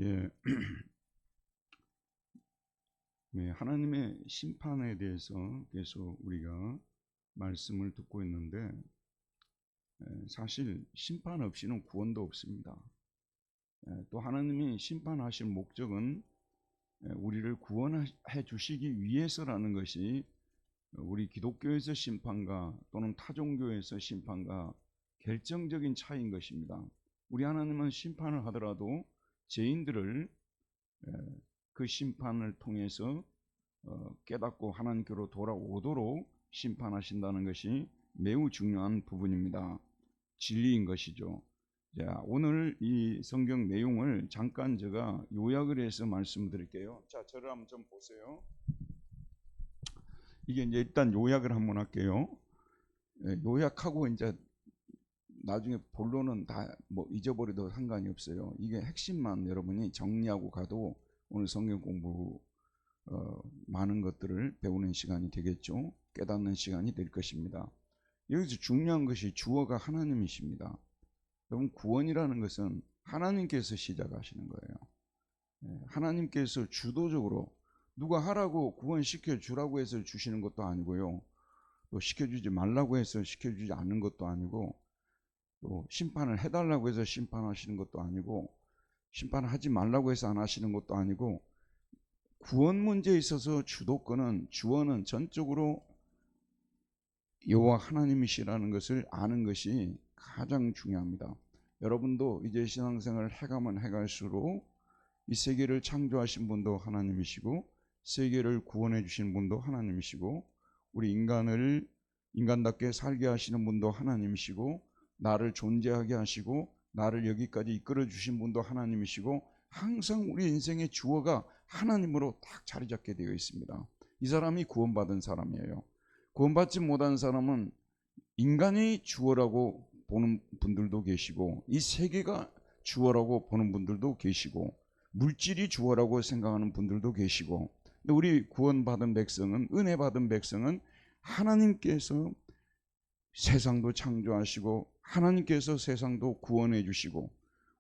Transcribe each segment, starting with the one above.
예, 네, 하나님의 심판에 대해서 계속 우리가 말씀을 듣고 있는데 사실 심판 없이는 구원도 없습니다. 또 하나님이 심판하실 목적은 우리를 구원해 주시기 위해서라는 것이 우리 기독교에서 심판과 또는 타종교에서 심판과 결정적인 차이인 것입니다. 우리 하나님은 심판을 하더라도 죄인들을 그 심판을 통해서 깨닫고 하나님께로 돌아오도록 심판하신다는 것이 매우 중요한 부분입니다. 진리인 것이죠. 자, 오늘 이 성경 내용을 잠깐 제가 요약을 해서 말씀드릴게요. 자, 저를 한번 좀 보세요. 이게 이제 일단 요약을 한번 할게요. 요약하고 이제 나중에 본론은 다 뭐 잊어버려도 상관이 없어요. 이게 핵심만 여러분이 정리하고 가도 오늘 성경 공부 많은 것들을 배우는 시간이 되겠죠. 깨닫는 시간이 될 것입니다. 여기서 중요한 것이 주어가 하나님이십니다. 여러분, 구원이라는 것은 하나님께서 시작하시는 거예요. 하나님께서 주도적으로 누가 하라고 구원시켜 주라고 해서 주시는 것도 아니고요, 또 시켜주지 말라고 해서 시켜주지 않는 것도 아니고, 또 심판을 해달라고 해서 심판하시는 것도 아니고, 심판을 하지 말라고 해서 안 하시는 것도 아니고, 구원 문제에 있어서 주도권은, 주어는 전적으로 여호와 하나님이시라는 것을 아는 것이 가장 중요합니다. 여러분도 이제 신앙생활을 해가면 해갈수록 이 세계를 창조하신 분도 하나님이시고, 세계를 구원해 주신 분도 하나님이시고, 우리 인간을 인간답게 살게 하시는 분도 하나님이시고, 나를 존재하게 하시고 나를 여기까지 이끌어 주신 분도 하나님이시고, 항상 우리 인생의 주어가 하나님으로 딱 자리 잡게 되어 있습니다. 이 사람이 구원받은 사람이에요. 구원받지 못한 사람은 인간이 주어라고 보는 분들도 계시고, 이 세계가 주어라고 보는 분들도 계시고, 물질이 주어라고 생각하는 분들도 계시고, 근데 우리 구원받은 백성은, 은혜 받은 백성은 하나님께서 세상도 창조하시고 하나님께서 세상도 구원해 주시고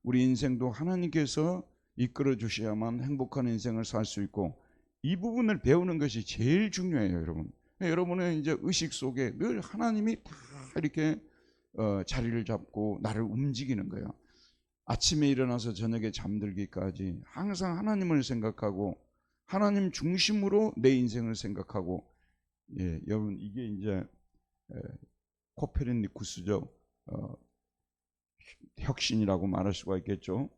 우리 인생도 하나님께서 이끌어 주셔야만 행복한 인생을 살 수 있고, 이 부분을 배우는 것이 제일 중요해요. 여러분, 여러분의 이제 의식 속에 늘 하나님이 다 이렇게 자리를 잡고 나를 움직이는 거예요. 아침에 일어나서 저녁에 잠들기까지 항상 하나님을 생각하고 하나님 중심으로 내 인생을 생각하고, 여러분, 이게 이제 코페르니쿠스적 혁신이라고 말할 수가 있겠죠.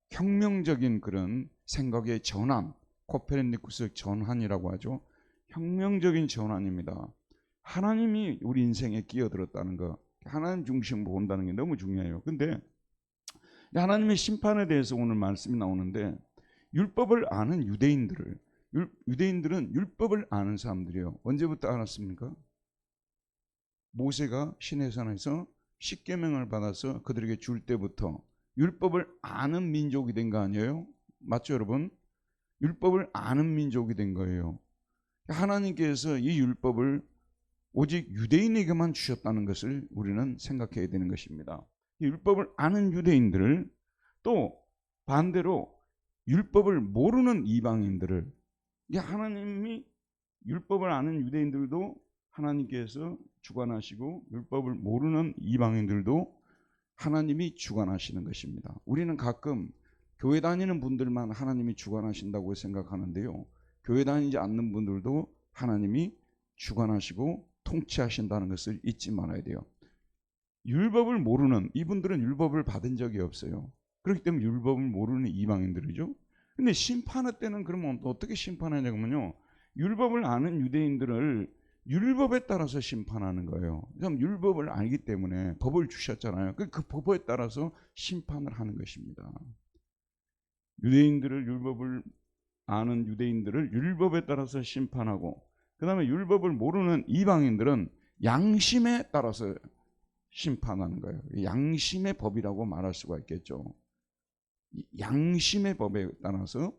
혁명적인 그런 생각의 전환, 코페르니쿠스 전환이라고 하죠. 혁명적인 전환입니다. 하나님이 우리 인생에 끼어들었다는 거, 하나님 중심으로 본다는 게 너무 중요해요. 근데 하나님의 심판에 대해서 오늘 말씀이 나오는데, 율법을 아는 유대인들은 율법을 아는 사람들이에요. 언제부터 알았습니까? 모세가 시내산에서 십계명을 받아서 그들에게 줄 때부터 율법을 아는 민족이 된 거 아니에요? 맞죠, 여러분? 율법을 아는 민족이 된 거예요. 하나님께서 이 율법을 오직 유대인에게만 주셨다는 것을 우리는 생각해야 되는 것입니다. 이 율법을 아는 유대인들을, 또 반대로 율법을 모르는 이방인들을, 하나님이 율법을 아는 유대인들도 하나님께서 주관하시고 율법을 모르는 이방인들도 하나님이 주관하시는 것입니다. 우리는 가끔 교회 다니는 분들만 하나님이 주관하신다고 생각하는데요, 교회 다니지 않는 분들도 하나님이 주관하시고 통치하신다는 것을 잊지 말아야 돼요. 율법을 모르는 이분들은 율법을 받은 적이 없어요. 그렇기 때문에 율법을 모르는 이방인들이죠. 근데 심판할 때는 그러면 어떻게 심판하냐면요, 율법을 아는 유대인들을 율법에 따라서 심판하는 거예요. 그럼 율법을 알기 때문에 법을 주셨잖아요. 그 법에 따라서 심판을 하는 것입니다. 율법을 아는 유대인들을 율법에 따라서 심판하고, 그 다음에 율법을 모르는 이방인들은 양심에 따라서 심판하는 거예요. 양심의 법이라고 말할 수가 있겠죠. 양심의 법에 따라서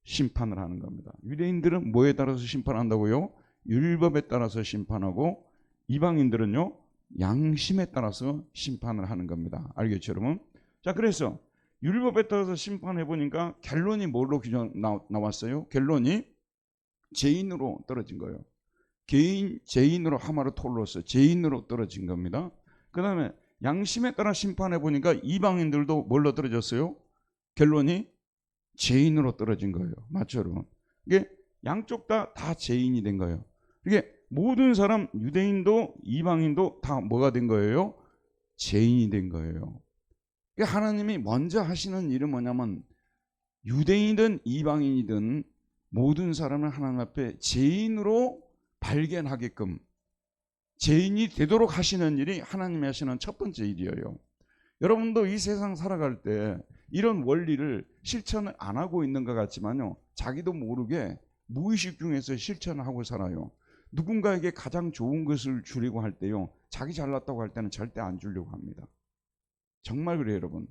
심판을 하는 겁니다. 유대인들은 뭐에 따라서 심판한다고요? 율법에 따라서 심판하고, 이방인들은요, 양심에 따라서 심판을 하는 겁니다. 알겠죠, 여러분? 자, 그래서 율법에 따라서 심판해 보니까 결론이 뭘로 나왔어요? 결론이 죄인으로 떨어진 거예요. 죄인으로 하마르톨로스, 죄인으로 떨어진 겁니다. 그 다음에 양심에 따라 심판해 보니까 이방인들도 뭘로 떨어졌어요? 결론이 죄인으로 떨어진 거예요. 맞죠, 여러분? 이게 양쪽 다 죄인이 된 거예요. 이게 모든 사람, 유대인도 이방인도 다 뭐가 된 거예요? 죄인이 된 거예요. 그러니까 하나님이 먼저 하시는 일은 뭐냐면 유대인이든 이방인이든 모든 사람을 하나님 앞에 죄인으로 발견하게끔 죄인이 되도록 하시는 일이 하나님이 하시는 첫 번째 일이에요. 여러분도 이 세상 살아갈 때 이런 원리를 실천을 안 하고 있는 것 같지만요, 자기도 모르게 무의식 중에서 실천을 하고 살아요. 누군가에게 가장 좋은 것을 주려고 할 때요, 자기 잘났다고 할 때는 절대 안 주려고 합니다. 정말 그래요, 여러분.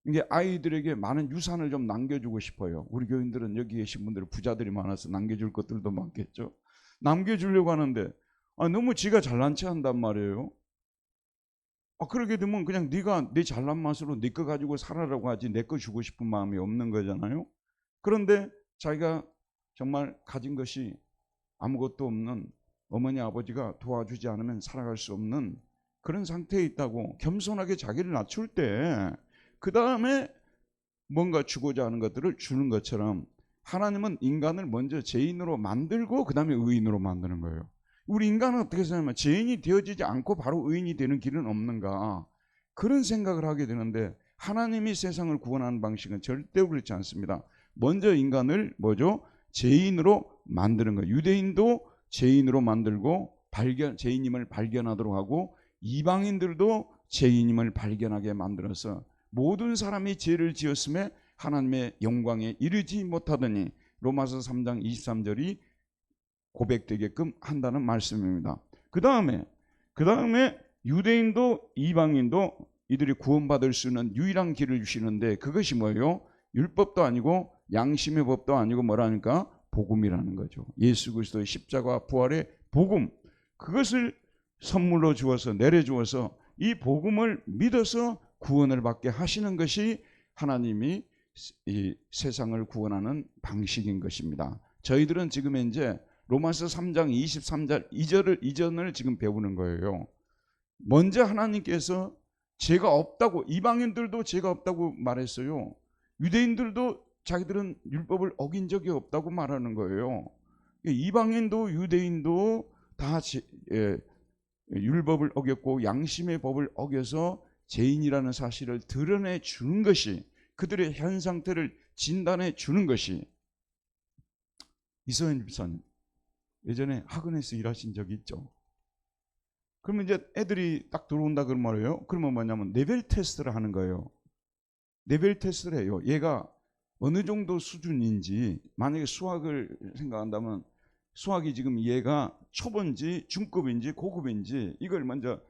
이게 아이들에게 많은 유산을 좀 남겨주고 싶어요. 우리 교인들은 여기 계신 분들은 부자들이 많아서 남겨줄 것들도 많겠죠. 남겨주려고 하는데 너무 지가 잘난 체 한단 말이에요. 그러게 되면 그냥 네가 내 잘난 맛으로 네 거 가지고 살아라고 하지 내 거 주고 싶은 마음이 없는 거잖아요. 그런데 자기가 정말 가진 것이 아무것도 없는 어머니 아버지가 도와주지 않으면 살아갈 수 없는 그런 상태에 있다고 겸손하게 자기를 낮출 때 그 다음에 뭔가 주고자 하는 것들을 주는 것처럼 하나님은 인간을 먼저 죄인으로 만들고 그 다음에 의인으로 만드는 거예요. 우리 인간은 어떻게 생각하면 죄인이 되어지지 않고 바로 의인이 되는 길은 없는가, 그런 생각을 하게 되는데 하나님이 세상을 구원하는 방식은 절대 그렇지 않습니다. 먼저 인간을 뭐죠? 죄인으로 만드는 거예요. 유대인도 죄인으로 만들고 죄인임을 발견하도록 하고 이방인들도 죄인임을 발견하게 만들어서 모든 사람이 죄를 지었음에 하나님의 영광에 이르지 못하더니 로마서 3장 23절이 고백되게끔 한다는 말씀입니다. 그 다음에 유대인도 이방인도 이들이 구원받을 수 있는 유일한 길을 주시는데 그것이 뭐예요? 율법도 아니고 양심의 법도 아니고 뭐라니까? 복음이라는 거죠. 예수 그리스도의 십자가 부활의 복음, 그것을 선물로 주어서 내려주어서 이 복음을 믿어서 구원을 받게 하시는 것이 하나님이 이 세상을 구원하는 방식인 것입니다. 저희들은 지금 현재 로마서 3장 23절 이전을 지금 배우는 거예요. 먼저 하나님께서 죄가 없다고, 이방인들도 죄가 없다고 말했어요. 유대인들도 자기들은 율법을 어긴 적이 없다고 말하는 거예요. 이방인도 유대인도 다 율법을 어겼고 양심의 법을 어겨서 죄인이라는 사실을 드러내 주는 것이, 그들의 현 상태를 진단해 주는 것이. 이소연 집사님 예전에 학원에서 일하신 적이 있죠. 그러면 이제 애들이 딱 들어온다 그런 말이에요. 그러면 뭐냐면 레벨 테스트를 하는 거예요. 레벨 테스트를 해요. 얘가 어느 정도 수준인지, 만약에 수학을 생각한다면 수학이 지금 얘가 초보인지 중급인지 고급인지 이걸 먼저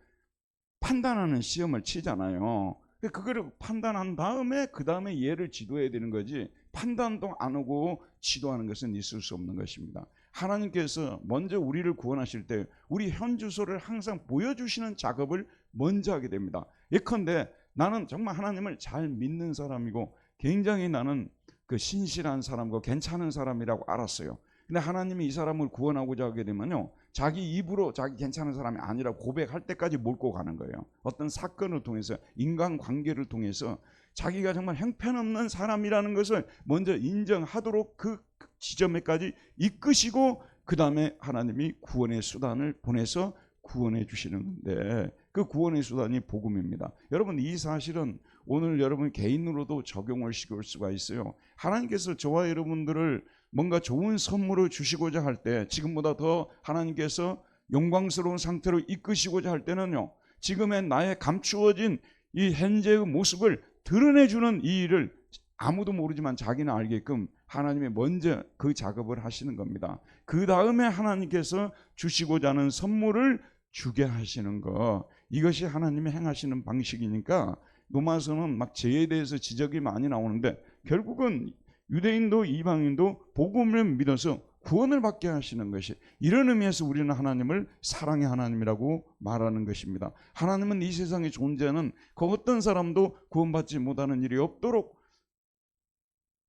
판단하는 시험을 치잖아요. 그거를 판단한 다음에 그 다음에 얘를 지도해야 되는 거지, 판단도 안 하고 지도하는 것은 있을 수 없는 것입니다. 하나님께서 먼저 우리를 구원하실 때 우리 현 주소를 항상 보여주시는 작업을 먼저 하게 됩니다. 예컨대 나는 정말 하나님을 잘 믿는 사람이고 굉장히 나는 그 신실한 사람과 괜찮은 사람이라고 알았어요. 근데 하나님이 이 사람을 구원하고자 하게 되면요, 자기 입으로 자기 괜찮은 사람이 아니라 고백할 때까지 몰고 가는 거예요. 어떤 사건을 통해서, 인간관계를 통해서 자기가 정말 형편없는 사람이라는 것을 먼저 인정하도록 그 지점에까지 이끄시고 그 다음에 하나님이 구원의 수단을 보내서 구원해 주시는 건데, 그 구원의 수단이 복음입니다. 여러분, 이 사실은 오늘 여러분 개인으로도 적용을 시킬 수가 있어요. 하나님께서 저와 여러분들을 뭔가 좋은 선물을 주시고자 할 때, 지금보다 더 하나님께서 영광스러운 상태로 이끄시고자 할 때는요, 지금의 나의 감추어진 이 현재의 모습을 드러내주는 이 일을 아무도 모르지만 자기는 알게끔 하나님이 먼저 그 작업을 하시는 겁니다. 그 다음에 하나님께서 주시고자 하는 선물을 주게 하시는 거, 이것이 하나님이 행하시는 방식이니까 로마서는 막 죄에 대해서 지적이 많이 나오는데 결국은 유대인도 이방인도 복음을 믿어서 구원을 받게 하시는 것이, 이런 의미에서 우리는 하나님을 사랑의 하나님이라고 말하는 것입니다. 하나님은 이 세상에 존재하는 그 어떤 사람도 구원받지 못하는 일이 없도록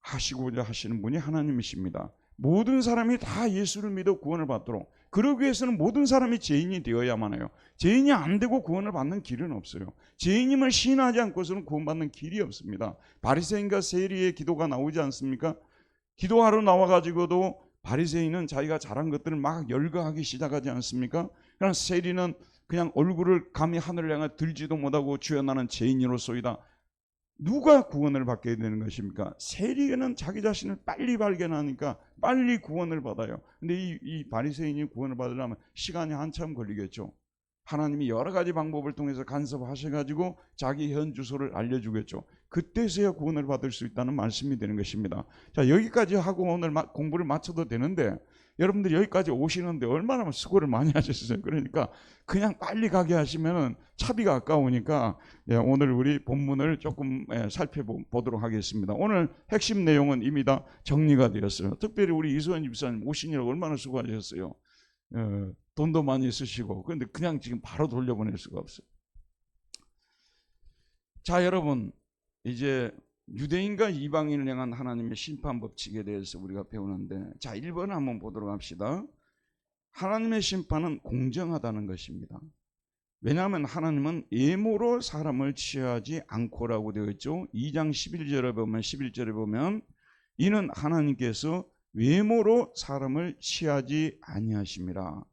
하시고자 하시는 분이 하나님이십니다. 모든 사람이 다 예수를 믿어 구원을 받도록, 그러기 위해서는 모든 사람이 죄인이 되어야만 해요. 죄인이 안 되고 구원을 받는 길은 없어요. 죄인임을 시인하지 않고서는 구원받는 길이 없습니다. 바리새인과 세리의 기도가 나오지 않습니까? 기도하러 나와가지고도 바리새인은 자기가 잘한 것들을 막 열거하기 시작하지 않습니까? 그러나 세리는 그냥 얼굴을 감히 하늘을 향해 들지도 못하고 주여 나는 죄인이로소이다. 누가 구원을 받게 되는 것입니까? 세리는 자기 자신을 빨리 발견하니까 빨리 구원을 받아요. 근데 이 바리새인이 구원을 받으려면 시간이 한참 걸리겠죠. 하나님이 여러 가지 방법을 통해서 간섭하셔가지고 자기 현 주소를 알려주겠죠. 그때서야 구원을 받을 수 있다는 말씀이 되는 것입니다. 자, 여기까지 하고 오늘 공부를 마쳐도 되는데, 여러분들이 여기까지 오시는데 얼마나 수고를 많이 하셨어요. 그러니까 그냥 빨리 가게 하시면은 차비가 아까우니까 오늘 우리 본문을 조금 살펴보도록 하겠습니다. 오늘 핵심 내용은 이미 다 정리가 되었어요. 특별히 우리 이소연 집사님 오시느라고 얼마나 수고하셨어요. 돈도 많이 쓰시고. 그런데 그냥 지금 바로 돌려보낼 수가 없어요. 자, 여러분, 이제 유대인과 이방인을 향한 하나님의 심판 법칙에 대해서 우리가 배우는데, 자, 1번 한번 보도록 합시다. 하나님의 심판은 공정하다는 것입니다. 왜냐하면 하나님은 예모로 사람을 취하지 않고라고 되어 있죠. 2장 11절에 보면 이는 하나님께서 외모로 사람을 취하지 아니하심이라.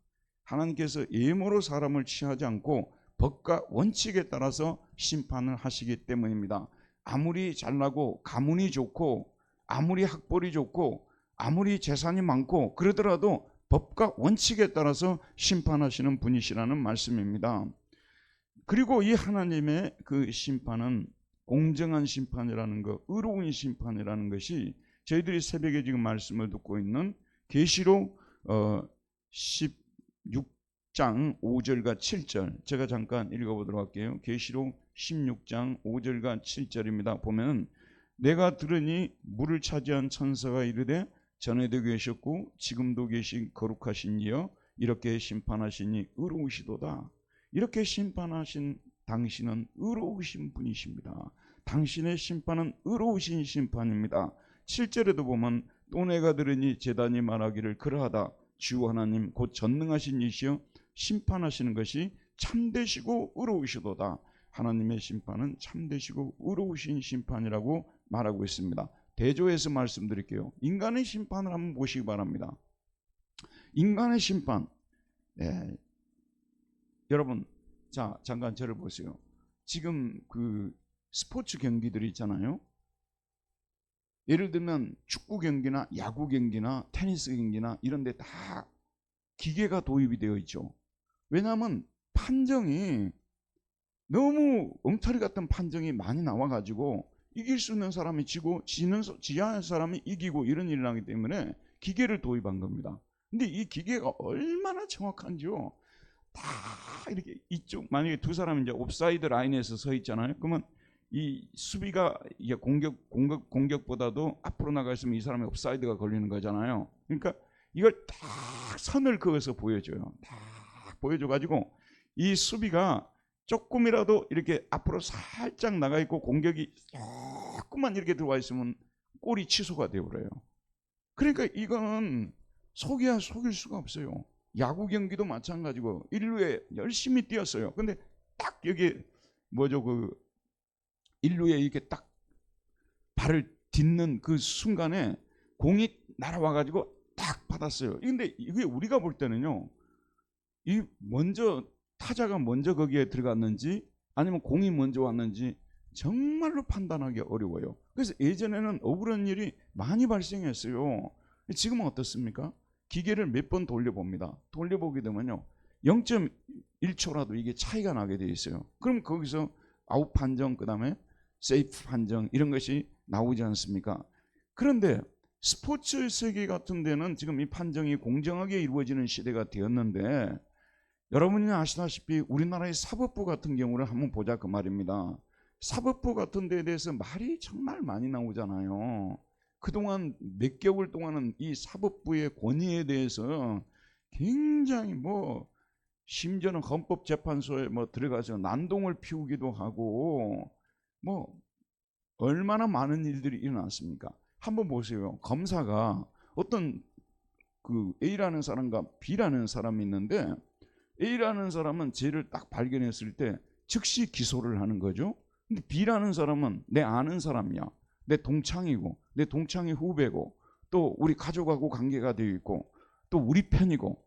하나님께서 예모로 사람을 취하지 않고 법과 원칙에 따라서 심판을 하시기 때문입니다. 아무리 잘나고 가문이 좋고 아무리 학벌이 좋고 아무리 재산이 많고 그러더라도 법과 원칙에 따라서 심판하시는 분이시라는 말씀입니다. 그리고 이 하나님의 그 심판은 공정한 심판이라는 것, 의로운 심판이라는 것이 저희들이 새벽에 지금 말씀을 듣고 있는 계시록 16장 5절과 7절, 제가 잠깐 읽어보도록 할게요. 계시록 16장 5절과 7절입니다. 보면 내가 들으니 물을 차지한 천사가 이르되 전에도 계셨고 지금도 계신 거룩하신 이여 이렇게 심판하시니 의로우시도다. 이렇게 심판하신 당신은 의로우신 분이십니다. 당신의 심판은 의로우신 심판입니다. 7절에도 보면 또 내가 들으니 제단이 말하기를 그러하다. 주 하나님 곧 전능하신 이시여 심판하시는 것이 참되시고 의로우시도다. 하나님의 심판은 참되시고 의로우신 심판이라고 말하고 있습니다. 대조해서 말씀드릴게요. 인간의 심판을 한번 보시기 바랍니다. 인간의 심판. 여러분, 자, 잠깐 저를 보세요. 지금 그 스포츠 경기들이 있잖아요. 예를 들면 축구 경기나 야구 경기나 테니스 경기나 이런 데 다 기계가 도입이 되어 있죠. 왜냐하면 판정이 너무 엉터리 같은 판정이 많이 나와가지고 이길 수 있는 사람이 지고 지하는 사람이 이기고 이런 일을 하기 때문에 기계를 도입한 겁니다. 근데 이 기계가 얼마나 정확한지요. 다 이렇게 이쪽, 만약에 두 사람이 이제 옵사이드 라인에서 서 있잖아요. 그러면 이 수비가 이게 공격보다도 앞으로 나가 있으면 이 사람의 옵사이드가 걸리는 거잖아요. 그러니까 이걸 딱 선을 그어서 보여줘요. 딱 보여줘가지고 이 수비가 조금이라도 이렇게 앞으로 살짝 나가 있고 공격이 조금만 이렇게 들어와 있으면 골이 취소가 되어버려요. 그러니까 이거는 속일 수가 없어요. 야구 경기도 마찬가지고 1루에 열심히 뛰었어요. 근데 딱 여기 그 1루에 이렇게 딱 발을 딛는 그 순간에 공이 날아와가지고 딱 받았어요. 근데 이게 우리가 볼 때는요, 이 타자가 먼저 거기에 들어갔는지 아니면 공이 먼저 왔는지 정말로 판단하기 어려워요. 그래서 예전에는 억울한 일이 많이 발생했어요. 지금은 어떻습니까? 기계를 몇 번 돌려봅니다. 돌려보게 되면요, 0.1초라도 이게 차이가 나게 돼 있어요. 그럼 거기서 아웃 판정, 그 다음에 세이프 판정, 이런 것이 나오지 않습니까? 그런데 스포츠 세계 같은 데는 지금 이 판정이 공정하게 이루어지는 시대가 되었는데, 여러분이 아시다시피 우리나라의 사법부 같은 경우를 한번 보자 그 말입니다. 사법부 같은 데에 대해서 말이 정말 많이 나오잖아요. 그동안 몇 개월 동안은 이 사법부의 권위에 대해서 굉장히 심지어는 헌법재판소에 들어가서 난동을 피우기도 하고 얼마나 많은 일들이 일어났습니까? 한번 보세요. 검사가 어떤 그 A라는 사람과 B라는 사람이 있는데 A라는 사람은 죄를 딱 발견했을 때 즉시 기소를 하는 거죠. 근데 B라는 사람은 내 아는 사람이야. 내 동창이고 내 동창의 후배고 또 우리 가족하고 관계가 되어 있고 또 우리 편이고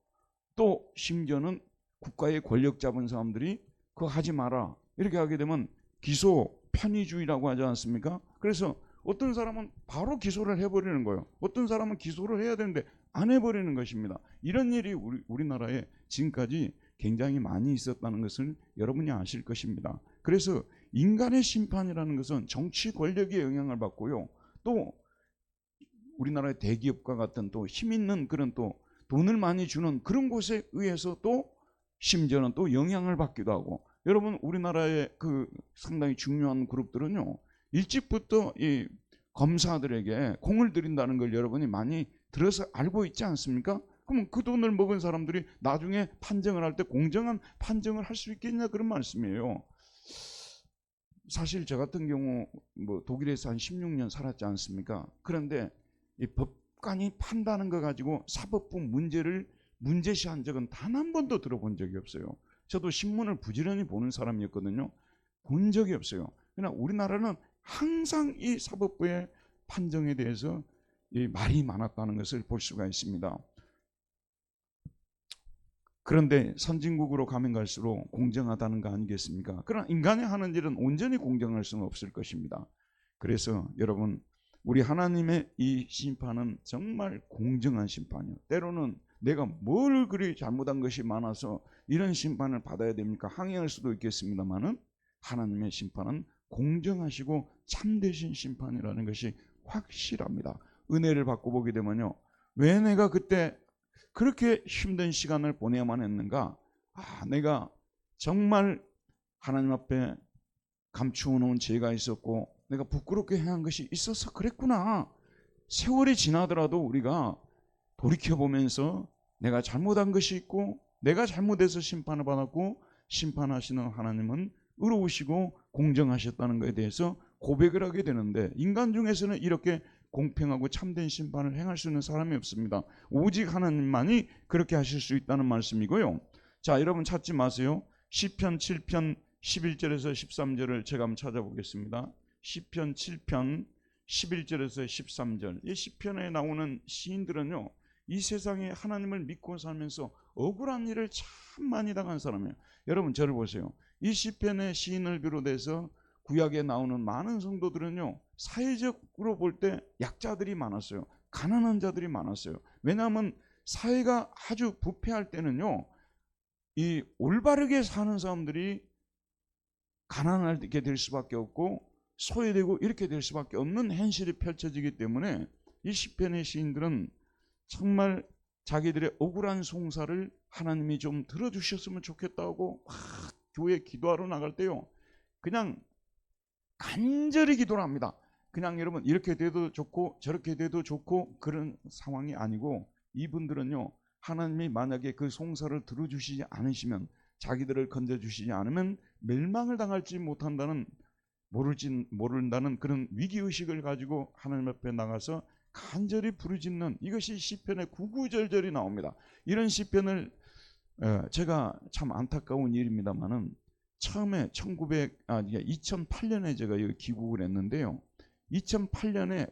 또 심지어는 국가의 권력 잡은 사람들이 그거 하지 마라 이렇게 하게 되면 기소 편의주의라고 하지 않습니까? 그래서 어떤 사람은 바로 기소를 해버리는 거예요. 어떤 사람은 기소를 해야 되는데 안 해버리는 것입니다. 이런 일이 우리나라에 지금까지 굉장히 많이 있었다는 것을 여러분이 아실 것입니다. 그래서 인간의 심판이라는 것은 정치 권력의 영향을 받고요. 또 우리나라의 대기업과 같은 또 힘 있는 그런 또 돈을 많이 주는 그런 곳에 의해서 또 심지어는 또 영향을 받기도 하고, 여러분 우리나라의 그 상당히 중요한 그룹들은요 일찍부터 이 검사들에게 공을 들인다는 걸 여러분이 많이 들어서 알고 있지 않습니까? 그러면 그 돈을 먹은 사람들이 나중에 판정을 할 때 공정한 판정을 할 수 있겠냐 그런 말씀이에요. 사실 저 같은 경우 독일에서 한 16년 살았지 않습니까? 그런데 이 법관이 판다는 거 가지고 사법부 문제를 문제시한 적은 단 한 번도 들어본 적이 없어요. 저도 신문을 부지런히 보는 사람이었거든요. 본 적이 없어요. 그러나 우리나라는 항상 이 사법부의 판정에 대해서 이 말이 많았다는 것을 볼 수가 있습니다. 그런데 선진국으로 가면 갈수록 공정하다는 거 아니겠습니까? 그러나 인간이 하는 일은 온전히 공정할 수는 없을 것입니다. 그래서 여러분 우리 하나님의 이 심판은 정말 공정한 심판이에요. 때로는 내가 뭘 그리 잘못한 것이 많아서 이런 심판을 받아야 됩니까? 항의할 수도 있겠습니다만은 하나님의 심판은 공정하시고 참되신 심판이라는 것이 확실합니다. 은혜를 받고 보게 되면요, 왜 내가 그때 그렇게 힘든 시간을 보내야만 했는가? 내가 정말 하나님 앞에 감추어 놓은 죄가 있었고 내가 부끄럽게 행한 것이 있어서 그랬구나. 세월이 지나더라도 우리가 돌이켜보면서 내가 잘못한 것이 있고 내가 잘못해서 심판을 받았고 심판하시는 하나님은 의로우시고 공정하셨다는 것에 대해서 고백을 하게 되는데, 인간 중에서는 이렇게 공평하고 참된 심판을 행할 수 있는 사람이 없습니다. 오직 하나님만이 그렇게 하실 수 있다는 말씀이고요. 자, 여러분 찾지 마세요. 시편 7편 11절에서 13절을 제가 한번 찾아보겠습니다. 시편 7편 11절에서 13절. 이 시편에 나오는 시인들은요, 이 세상에 하나님을 믿고 살면서 억울한 일을 참 많이 당한 사람이에요. 여러분 저를 보세요. 이 시편의 시인을 비롯해서 구약에 나오는 많은 성도들은요, 사회적으로 볼 때 약자들이 많았어요. 가난한 자들이 많았어요. 왜냐하면 사회가 아주 부패할 때는요, 이 올바르게 사는 사람들이 가난하게 될 수밖에 없고 소외되고 이렇게 될 수밖에 없는 현실이 펼쳐지기 때문에 이 시편의 시인들은 정말 자기들의 억울한 송사를 하나님이 좀 들어주셨으면 좋겠다고 막 교회 기도하러 나갈 때요, 그냥 간절히 기도를 합니다. 그냥 여러분 이렇게 돼도 좋고 저렇게 돼도 좋고 그런 상황이 아니고, 이분들은요, 하나님이 만약에 그 송사를 들어주시지 않으시면, 자기들을 건져주시지 않으면 멸망을 당할지 못한다는, 모른다는 그런 위기의식을 가지고 하나님 앞에 나가서 간절히 부르짖는, 이것이 시편의 구구절절이 나옵니다. 이런 시편을 제가 참 안타까운 일입니다만은 처음에 2008년에 제가 여기 귀국을 했는데요, 2008년에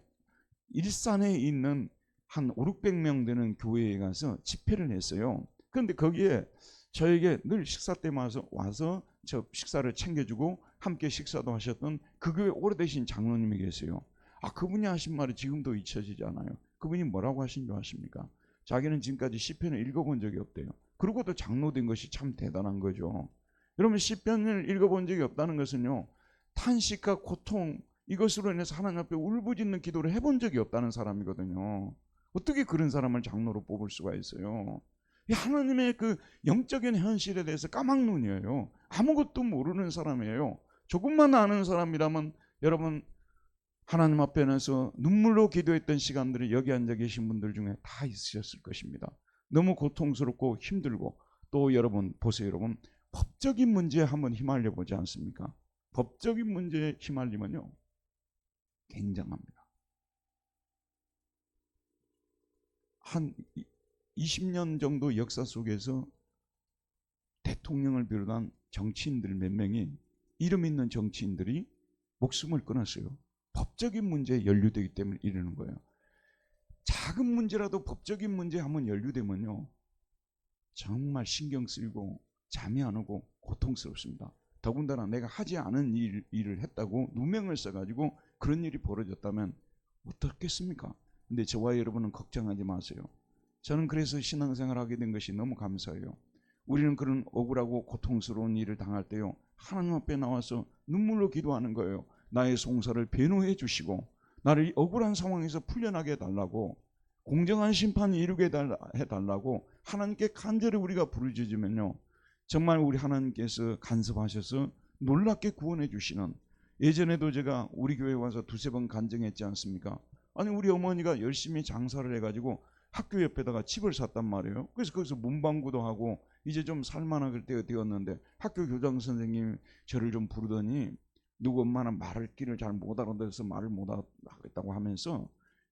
일산에 있는 한 500~600명 되는 교회에 가서 집회를 했어요. 그런데 거기에 저에게 늘 식사 때 와서 저 식사를 챙겨주고 함께 식사도 하셨던 그 교회 오래되신 장로님이 계세요. 그분이 하신 말이 지금도 잊혀지지 않아요. 그분이 뭐라고 하신 줄 아십니까? 자기는 지금까지 시편을 읽어본 적이 없대요. 그러고도 장로된 것이 참 대단한 거죠. 여러분 시편을 읽어본 적이 없다는 것은요, 탄식과 고통 이것으로 인해서 하나님 앞에 울부짖는 기도를 해본 적이 없다는 사람이거든요. 어떻게 그런 사람을 장로로 뽑을 수가 있어요? 하나님의 그 영적인 현실에 대해서 까막눈이에요. 아무것도 모르는 사람이에요. 조금만 아는 사람이라면 여러분 하나님 앞에서 눈물로 기도했던 시간들이 여기 앉아 계신 분들 중에 다 있으셨을 것입니다. 너무 고통스럽고 힘들고, 또 여러분 보세요. 여러분, 법적인 문제에 한번 휘말려 보지 않습니까? 법적인 문제에 휘말리면요 굉장합니다. 한 20년 정도 역사 속에서 대통령을 비롯한 정치인들 몇 명이, 이름 있는 정치인들이 목숨을 끊었어요. 법적인 문제에 연루되기 때문에 이러는 거예요. 작은 문제라도 법적인 문제에 한번 연루되면요 정말 신경 쓰이고 잠이 안 오고 고통스럽습니다. 더군다나 내가 하지 않은 일을 했다고 누명을 써가지고 그런 일이 벌어졌다면 어떻겠습니까? 근데 저와 여러분은 걱정하지 마세요. 저는 그래서 신앙생활을 하게 된 것이 너무 감사해요. 우리는 그런 억울하고 고통스러운 일을 당할 때요 하나님 앞에 나와서 눈물로 기도하는 거예요. 나의 송사를 변호해 주시고 나를 이 억울한 상황에서 풀려나게 해달라고, 공정한 심판을 이루게 해달라고 하나님께 간절히 우리가 부르짖으면요 정말 우리 하나님께서 간섭하셔서 놀랍게 구원해 주시는, 예전에도 제가 우리 교회 와서 두세 번 간증했지 않습니까? 아니 우리 어머니가 열심히 장사를 해가지고 학교 옆에다가 집을 샀단 말이에요. 그래서 거기서 문방구도 하고 이제 좀 살만할 때가 되었는데, 학교 교장 선생님이 저를 좀 부르더니 누구 엄마는 말을 길을 잘 못 알아들어서 말을 못 하겠다고 하면서,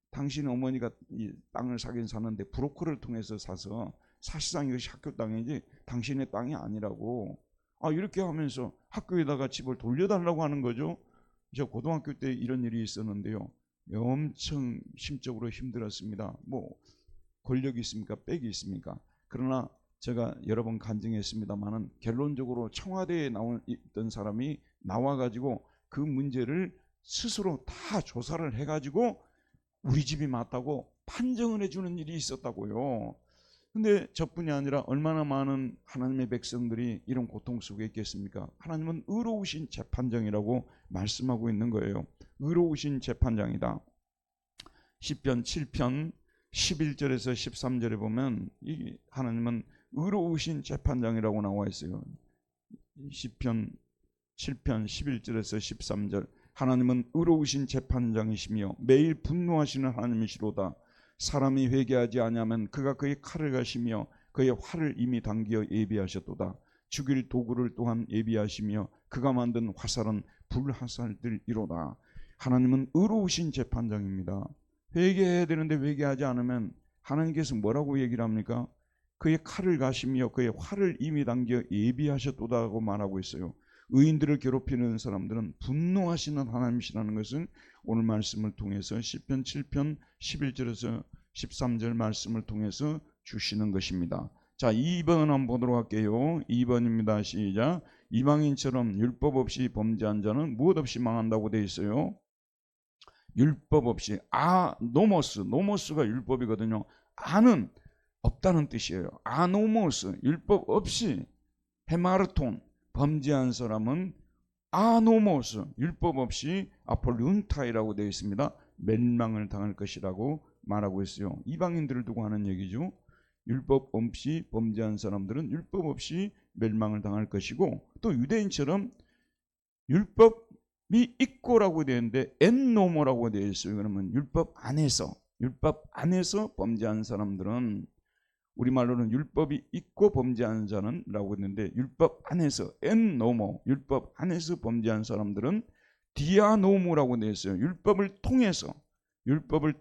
당신 어머니가 이 땅을 사긴 사는데 브로커를 통해서 사서 사실상 이것이 학교 땅이지 당신의 땅이 아니라고, 이렇게 하면서 학교에다가 집을 돌려달라고 하는 거죠. 저 고등학교 때 이런 일이 있었는데요 엄청 심적으로 힘들었습니다. 뭐 권력이 있습니까? 빽이 있습니까? 그러나 제가 여러 번 간증했습니다만은 결론적으로 청와대에 있던 사람이 나와가지고 그 문제를 스스로 다 조사를 해가지고 우리 집이 맞다고 판정을 해주는 일이 있었다고요. 근데 저뿐이 아니라 얼마나 많은 하나님의 백성들이 이런 고통 속에 있겠습니까? 하나님은 의로우신 재판장이라고 말씀하고 있는 거예요. 의로우신 재판장이다. 시편 7편 11절에서 13절에 보면 이 하나님은 의로우신 재판장이라고 나와 있어요. 시편 7편 11절에서 13절, 하나님은 의로우신 재판장이시며 매일 분노하시는 하나님이시로다. 사람이 회개하지 아니하면 그가 그의 칼을 가시며 그의 활을 이미 당기어 예비하셨도다. 죽일 도구를 또한 예비하시며 그가 만든 화살은 불화살들이로다. 하나님은 의로우신 재판장입니다. 회개해야 되는데 회개하지 않으면 하나님께서 뭐라고 얘기를 합니까? 그의 칼을 가시며 그의 활을 이미 당겨 예비하셨도다고 말하고 있어요. 의인들을 괴롭히는 사람들은 분노하시는 하나님이시라는 것은 오늘 말씀을 통해서 시편 7편 11절에서 13절 말씀을 통해서 주시는 것입니다. 자, 2번 한번 보도록 할게요. 2번입니다. 시작. 이방인처럼 율법 없이 범죄한 자는 무엇 없이 망한다고 되어 있어요. 율법 없이, 노모스가 율법이거든요. 아는 없다는 뜻이에요. 아노모스, 율법 없이, 헤마르톤, 범죄한 사람은 아노모스, 율법 없이 아폴룬타이라고 되어 있습니다. 멸망을 당할 것이라고 말하고 있어요. 이방인들을 두고 하는 얘기죠. 율법 없이 범죄한 사람들은 율법 없이 멸망을 당할 것이고, 또 유대인처럼 율법이 있고라고 되어 있는데 엔노모라고 되어 있어요. 그러면 율법 안에서 범죄한 사람들은, 우리말로는 율법이 있고 범죄하는 자는 라고 했는데, 율법 안에서 엔노모, 율법 안에서 범죄한 사람들은 디아노모라고 되어 있어요. 율법을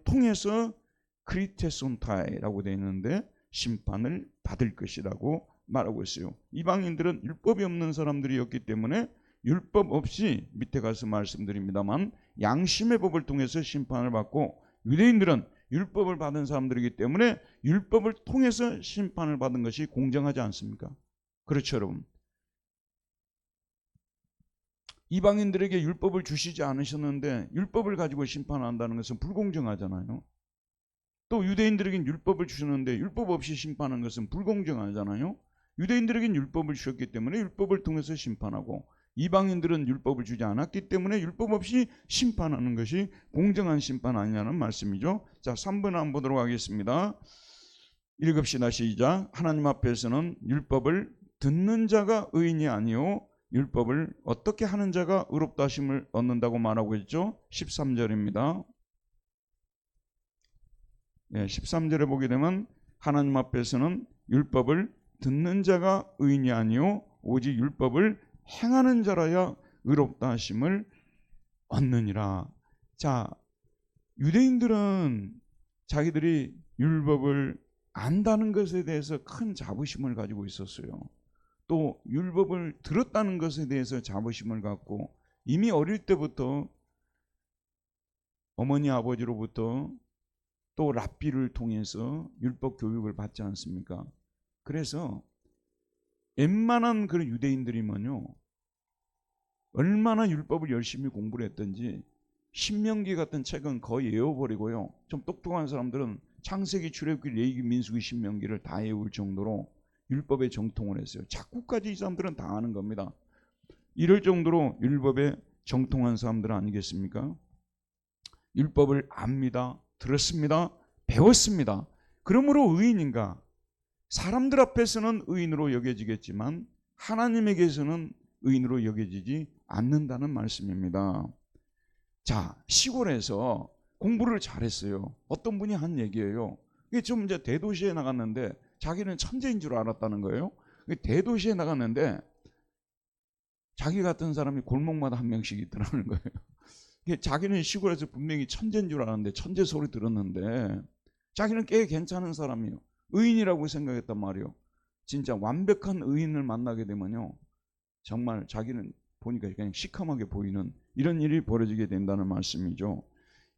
통해서 크리테손타이라고 되어 있는데 심판을 받을 것이라고 말하고 있어요. 이방인들은 율법이 없는 사람들이었기 때문에 율법 없이, 밑에 가서 말씀드립니다만, 양심의 법을 통해서 심판을 받고, 유대인들은 율법을 받은 사람들이기 때문에 율법을 통해서 심판을 받은 것이 공정하지 않습니까? 그렇죠, 여러분. 이방인들에게 율법을 주시지 않으셨는데 율법을 가지고 심판한다는 것은 불공정하잖아요. 또 유대인들에겐 율법을 주셨는데 율법 없이 심판하는 것은 불공정하잖아요. 유대인들에겐 율법을 주셨기 때문에 율법을 통해서 심판하고, 이방인들은 율법을 주지 않았기 때문에 율법 없이 심판하는 것이 공정한 심판 아니냐는 말씀이죠. 자, 3번 한번 보도록 하겠습니다. 읽읍시다. 시작. 하나님 앞에서는 율법을 듣는 자가 의인이 아니요 율법을 어떻게 하는 자가 의롭다 하심을 얻는다고 말하고 있죠? 13절입니다. 13절에 보게 되면 하나님 앞에서는 율법을 듣는 자가 의인이 아니요 오직 율법을 행하는 자라야 의롭다 하심을 얻느니라. 자, 유대인들은 자기들이 율법을 안다는 것에 대해서 큰 자부심을 가지고 있었어요. 또 율법을 들었다는 것에 대해서 자부심을 갖고 이미 어릴 때부터 어머니 아버지로부터 또 랍비를 통해서 율법 교육을 받지 않습니까? 그래서 웬만한 그런 유대인들이면요 얼마나 율법을 열심히 공부를 했든지 신명기 같은 책은 거의 외워버리고요, 좀 똑똑한 사람들은 창세기, 출애굽기, 레위기, 민수기, 신명기를 다 외울 정도로 율법에 정통을 했어요. 자꾸까지 이 사람들은 다 아는 겁니다. 이럴 정도로 율법에 정통한 사람들 아니겠습니까? 율법을 압니다, 들었습니다, 배웠습니다. 그러므로 의인인가? 사람들 앞에서는 의인으로 여겨지겠지만 하나님에게서는 의인으로 여겨지지 않는다는 말씀입니다. 자, 시골에서 공부를 잘했어요. 어떤 분이 한 얘기예요. 이게 좀 이제 대도시에 나갔는데 자기는 천재인 줄 알았다는 거예요. 대도시에 나갔는데 자기 같은 사람이 골목마다 한 명씩 있더라는 거예요. 자기는 시골에서 분명히 천재인 줄 알았는데, 천재 소리 들었는데 자기는 꽤 괜찮은 사람이에요. 의인이라고 생각했단 말이에요. 진짜 완벽한 의인을 만나게 되면요 정말 자기는 보니까 그냥 시커멓게 보이는 이런 일이 벌어지게 된다는 말씀이죠.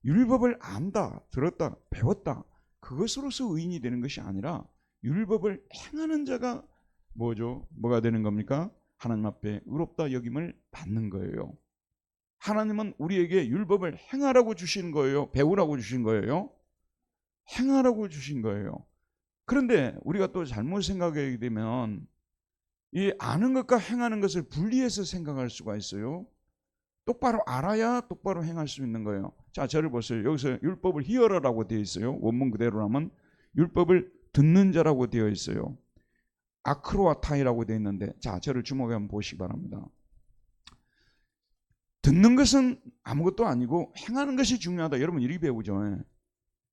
율법을 안다, 들었다, 배웠다, 그것으로서 의인이 되는 것이 아니라 율법을 행하는 자가 뭐죠? 뭐가 되는 겁니까? 하나님 앞에 의롭다 여김을 받는 거예요. 하나님은 우리에게 율법을 행하라고 주신 거예요? 배우라고 주신 거예요? 행하라고 주신 거예요. 그런데 우리가 또 잘못 생각하게 되면 이 아는 것과 행하는 것을 분리해서 생각할 수가 있어요. 똑바로 알아야 똑바로 행할 수 있는 거예요. 자, 저를 보세요. 여기서 율법을 히어러라고 되어 있어요. 원문 그대로라면 율법을 듣는 자라고 되어 있어요. 아크로아타이라고 되어 있는데, 자, 저를 주목해 한번 보시기 바랍니다. 듣는 것은 아무것도 아니고 행하는 것이 중요하다. 여러분 이렇게 배우죠.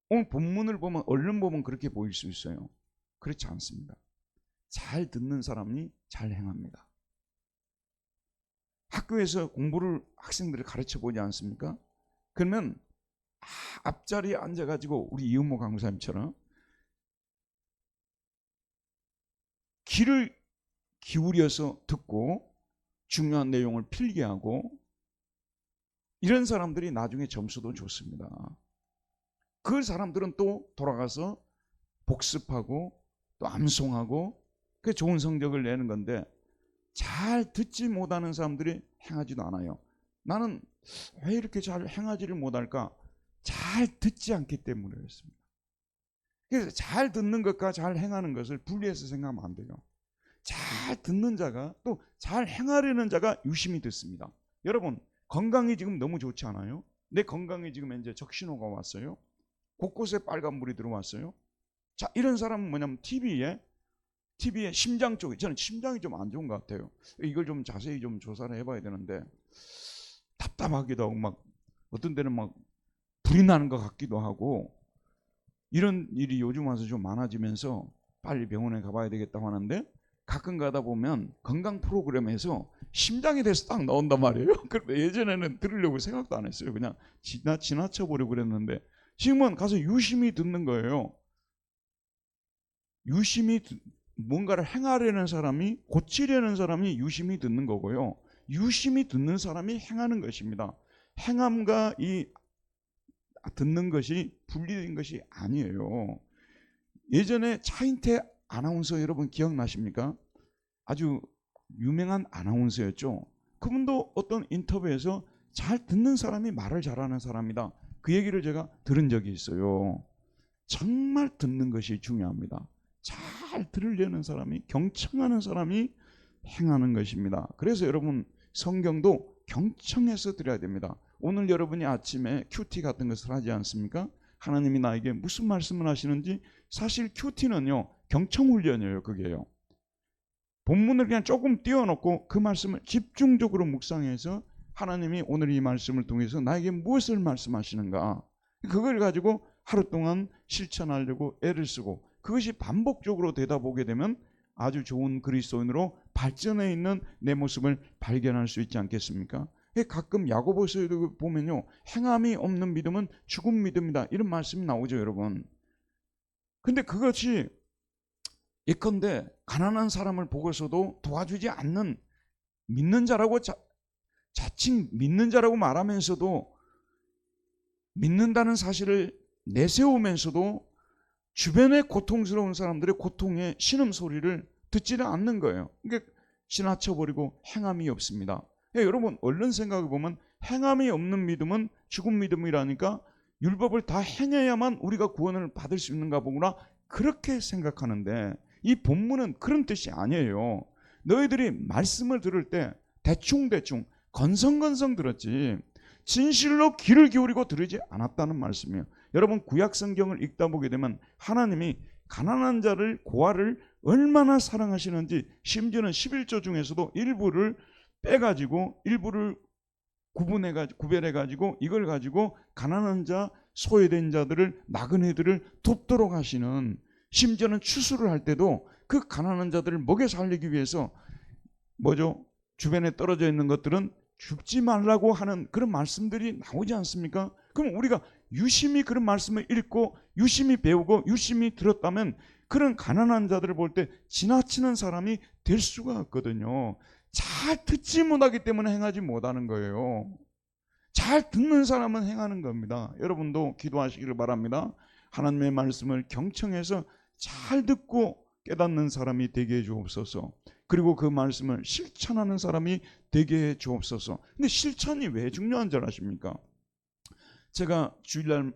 오늘 본문을 보면, 얼른 보면 그렇게 보일 수 있어요. 그렇지 않습니다. 잘 듣는 사람이 잘 행합니다. 학교에서 공부를 학생들을 가르쳐 보지 않습니까? 그러면 앞자리에 앉아가지고 우리 이은모 강사님처럼 귀를 기울여서 듣고 중요한 내용을 필기하고 이런 사람들이 나중에 점수도 좋습니다. 그 사람들은 또 돌아가서 복습하고 또 암송하고 그 좋은 성적을 내는 건데, 잘 듣지 못하는 사람들이 행하지도 않아요. 나는 왜 이렇게 잘 행하지를 못할까? 잘 듣지 않기 때문이었습니다. 그래서 잘 듣는 것과 잘 행하는 것을 분리해서 생각하면 안 돼요. 잘 듣는 자가 또 잘 행하려는 자가 유심히 듣습니다. 여러분 건강이 지금 너무 좋지 않아요? 내 건강에 지금 이제 적신호가 왔어요. 곳곳에 빨간불이 들어왔어요. 자, 이런 사람은 뭐냐면 TV에 심장 쪽에, 저는 심장이 좀 안 좋은 것 같아요. 이걸 좀 자세히 좀 조사를 해봐야 되는데 답답하기도 하고 막 어떤 데는 막 불이 나는 것 같기도 하고 이런 일이 요즘 와서 좀 많아지면서 빨리 병원에 가봐야 되겠다고 하는데, 가끔 가다 보면 건강 프로그램에서 심장에 대해서 딱 나온단 말이에요. 그런데 예전에는 들으려고 생각도 안 했어요. 그냥 지나쳐 보려고 그랬는데 지금은 가서 유심히 듣는 거예요. 유심히 뭔가를 행하려는 사람이, 고치려는 사람이 유심히 듣는 거고요. 유심히 듣는 사람이 행하는 것입니다. 행함과 이 듣는 것이 분리된 것이 아니에요. 예전에 차인태 아나운서 여러분 기억나십니까? 아주 유명한 아나운서였죠. 그분도 어떤 인터뷰에서 잘 듣는 사람이 말을 잘하는 사람이다, 그 얘기를 제가 들은 적이 있어요. 정말 듣는 것이 중요합니다. 잘 들으려는 사람이, 경청하는 사람이 행하는 것입니다. 그래서 여러분 성경도 경청해서 들어야 됩니다. 오늘 여러분이 아침에 큐티 같은 것을 하지 않습니까? 하나님이 나에게 무슨 말씀을 하시는지, 사실 큐티는요 경청훈련이에요. 그게요. 본문을 그냥 조금 띄워놓고 그 말씀을 집중적으로 묵상해서 하나님이 오늘 이 말씀을 통해서 나에게 무엇을 말씀하시는가, 그걸 가지고 하루 동안 실천하려고 애를 쓰고 그것이 반복적으로 되다 보게 되면 아주 좋은 그리스도인으로 발전해 있는 내 모습을 발견할 수 있지 않겠습니까? 가끔 야고보서에도 보면요, 행함이 없는 믿음은 죽은 믿음이다, 이런 말씀이 나오죠, 여러분. 근데 그것이 예컨대 가난한 사람을 보고서도 도와주지 않는 믿는 자라고 자칭 믿는 자라고 말하면서도 믿는다는 사실을 내세우면서도 주변의 고통스러운 사람들의 고통의 신음소리를 듣지는 않는 거예요. 그러니까 지나쳐버리고 행함이 없습니다. 여러분 얼른 생각해보면 행함이 없는 믿음은 죽은 믿음이라니까 율법을 다 행해야만 우리가 구원을 받을 수 있는가 보구나, 그렇게 생각하는데 이 본문은 그런 뜻이 아니에요. 너희들이 말씀을 들을 때 대충대충 건성건성 들었지 진실로 귀를 기울이고 들으지 않았다는 말씀이에요. 여러분 구약 성경을 읽다 보게 되면 하나님이 가난한 자를, 고아를 얼마나 사랑하시는지, 심지어는 11조 중에서도 일부를 빼가지고 일부를 구별해가지고 이걸 가지고 가난한 자, 소외된 자들을, 나그네들을 돕도록 하시는, 심지어는 추수를 할 때도 그 가난한 자들을 먹여 살리기 위해서 주변에 떨어져 있는 것들은 줍지 말라고 하는 그런 말씀들이 나오지 않습니까? 그럼 우리가 유심히 그런 말씀을 읽고 유심히 배우고 유심히 들었다면 그런 가난한 자들을 볼 때 지나치는 사람이 될 수가 없거든요. 잘 듣지 못하기 때문에 행하지 못하는 거예요. 잘 듣는 사람은 행하는 겁니다. 여러분도 기도하시기를 바랍니다. 하나님의 말씀을 경청해서 잘 듣고 깨닫는 사람이 되게 해 주옵소서. 그리고 그 말씀을 실천하는 사람이 되게 해 주옵소서. 근데 실천이 왜 중요한 줄 아십니까? 제가 주일날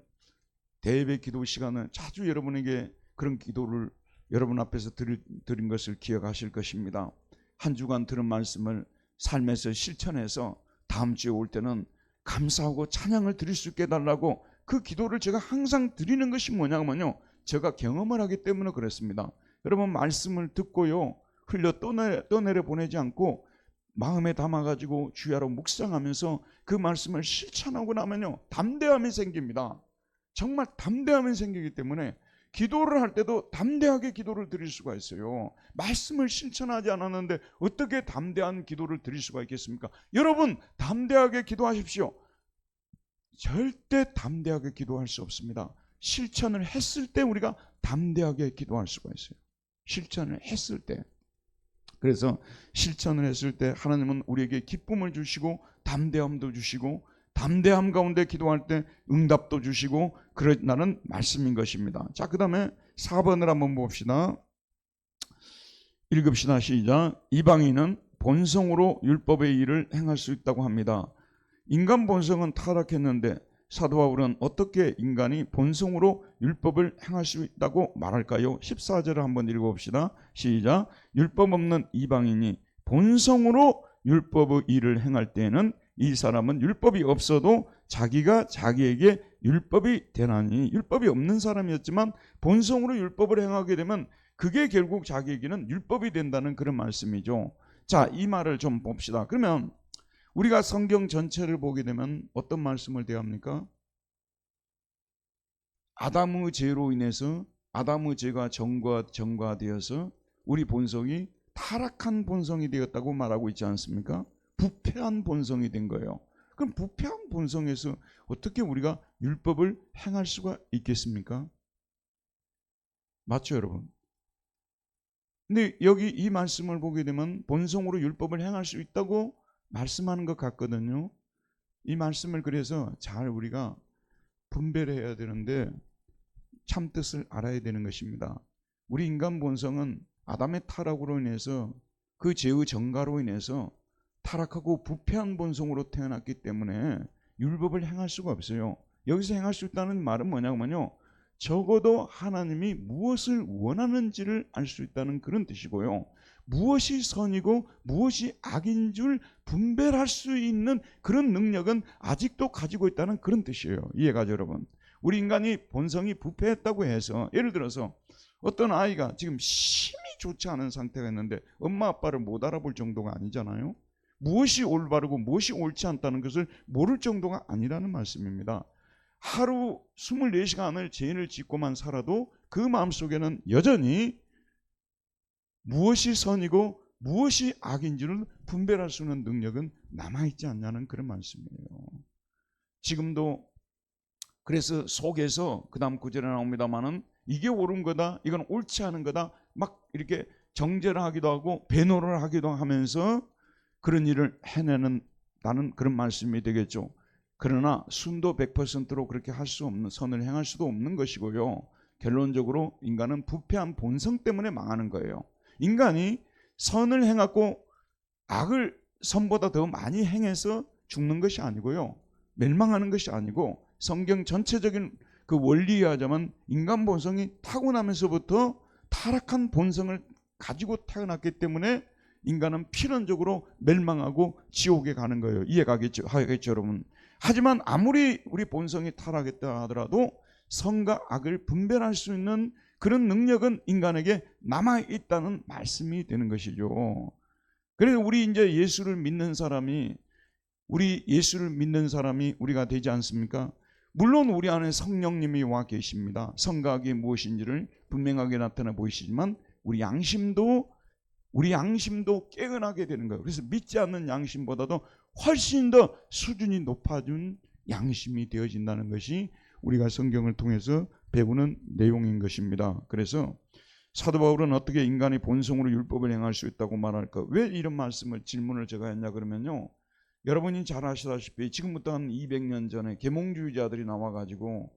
대예배 기도 시간을 자주 여러분에게 그런 기도를 여러분 앞에서 드린 것을 기억하실 것입니다. 한 주간 들은 말씀을 삶에서 실천해서 다음 주에 올 때는 감사하고 찬양을 드릴 수 있게 해달라고 그 기도를 제가 항상 드리는 것이 뭐냐면요, 제가 경험을 하기 때문에 그렇습니다. 여러분 말씀을 듣고요 흘려 떠내려 보내지 않고 마음에 담아가지고 주야로 묵상하면서 그 말씀을 실천하고 나면요 담대함이 생깁니다. 정말 담대함이 생기기 때문에 기도를 할 때도 담대하게 기도를 드릴 수가 있어요. 말씀을 실천하지 않았는데 어떻게 담대한 기도를 드릴 수가 있겠습니까? 여러분 담대하게 기도하십시오. 절대 담대하게 기도할 수 없습니다. 실천을 했을 때 우리가 담대하게 기도할 수가 있어요. 실천을 했을 때. 그래서 실천을 했을 때 하나님은 우리에게 기쁨을 주시고 담대함도 주시고 담대함 가운데 기도할 때 응답도 주시고 그러나는 말씀인 것입니다. 자, 그 다음에 4번을 한번 봅시다. 읽읍시다. 시작. 이방인은 본성으로 율법의 일을 행할 수 있다고 합니다. 인간 본성은 타락했는데 사도 바울은 어떻게 인간이 본성으로 율법을 행할 수 있다고 말할까요? 14절을 한번 읽어봅시다. 시작. 율법 없는 이방인이 본성으로 율법의 일을 행할 때에는 이 사람은 율법이 없어도 자기가 자기에게 율법이 되나니, 율법이 없는 사람이었지만 본성으로 율법을 행하게 되면 그게 결국 자기에게는 율법이 된다는 그런 말씀이죠. 자, 이 말을 좀 봅시다. 그러면 우리가 성경 전체를 보게 되면 어떤 말씀을 대합니까? 아담의 죄로 인해서 아담의 죄가 정과되어서 우리 본성이 타락한 본성이 되었다고 말하고 있지 않습니까? 부패한 본성이 된 거예요. 그럼 부패한 본성에서 어떻게 우리가 율법을 행할 수가 있겠습니까? 맞죠, 여러분? 근데 여기 이 말씀을 보게 되면 본성으로 율법을 행할 수 있다고 말씀하는 것 같거든요. 이 말씀을 그래서 잘 우리가 분별해야 되는데 참뜻을 알아야 되는 것입니다. 우리 인간 본성은 아담의 타락으로 인해서 그 죄의 정가로 인해서 타락하고 부패한 본성으로 태어났기 때문에 율법을 행할 수가 없어요. 여기서 행할 수 있다는 말은 뭐냐면요, 적어도 하나님이 무엇을 원하는지를 알 수 있다는 그런 뜻이고요, 무엇이 선이고 무엇이 악인 줄 분별할 수 있는 그런 능력은 아직도 가지고 있다는 그런 뜻이에요. 이해가죠, 여러분? 우리 인간이 본성이 부패했다고 해서, 예를 들어서 어떤 아이가 지금 심히 좋지 않은 상태가 있는데 엄마 아빠를 못 알아볼 정도가 아니잖아요. 무엇이 올바르고 무엇이 옳지 않다는 것을 모를 정도가 아니라는 말씀입니다. 하루 24시간을 죄인을 짓고만 살아도 그 마음속에는 여전히 무엇이 선이고 무엇이 악인지를 분별할 수 있는 능력은 남아있지 않냐는 그런 말씀이에요. 지금도 그래서 속에서 그 다음 구절에 나옵니다마는 이게 옳은 거다, 이건 옳지 않은 거다, 막 이렇게 정죄를 하기도 하고 배노를 하기도 하면서 그런 일을 해내는 나는 그런 말씀이 되겠죠. 그러나 순도 100%로 그렇게 할 수 없는, 선을 행할 수도 없는 것이고요. 결론적으로 인간은 부패한 본성 때문에 망하는 거예요. 인간이 선을 행하고 악을 선보다 더 많이 행해서 죽는 것이 아니고요, 멸망하는 것이 아니고, 성경 전체적인 그 원리에 하자면 인간 본성이 타고나면서부터 타락한 본성을 가지고 태어났기 때문에 인간은 필연적으로 멸망하고 지옥에 가는 거예요. 이해가겠죠? 하겠죠, 여러분? 하지만 아무리 우리 본성이 타락했다 하더라도 선과 악을 분별할 수 있는 그런 능력은 인간에게 남아있다는 말씀이 되는 것이죠. 그래서 우리 이제 예수를 믿는 사람이 우리가 되지 않습니까? 물론 우리 안에 성령님이 와 계십니다. 선과 악이 무엇인지를 분명하게 나타나 보이시지만 우리 양심도 깨어나게 되는 거예요. 그래서 믿지 않는 양심보다도 훨씬 더 수준이 높아진 양심이 되어진다는 것이 우리가 성경을 통해서 배우는 내용인 것입니다. 그래서 사도 바울은 어떻게 인간의 본성으로 율법을 행할 수 있다고 말할까? 왜 이런 질문을 제가 했냐 그러면요, 여러분이 잘 아시다시피 지금부터 한 200년 전에 계몽주의자들이 나와가지고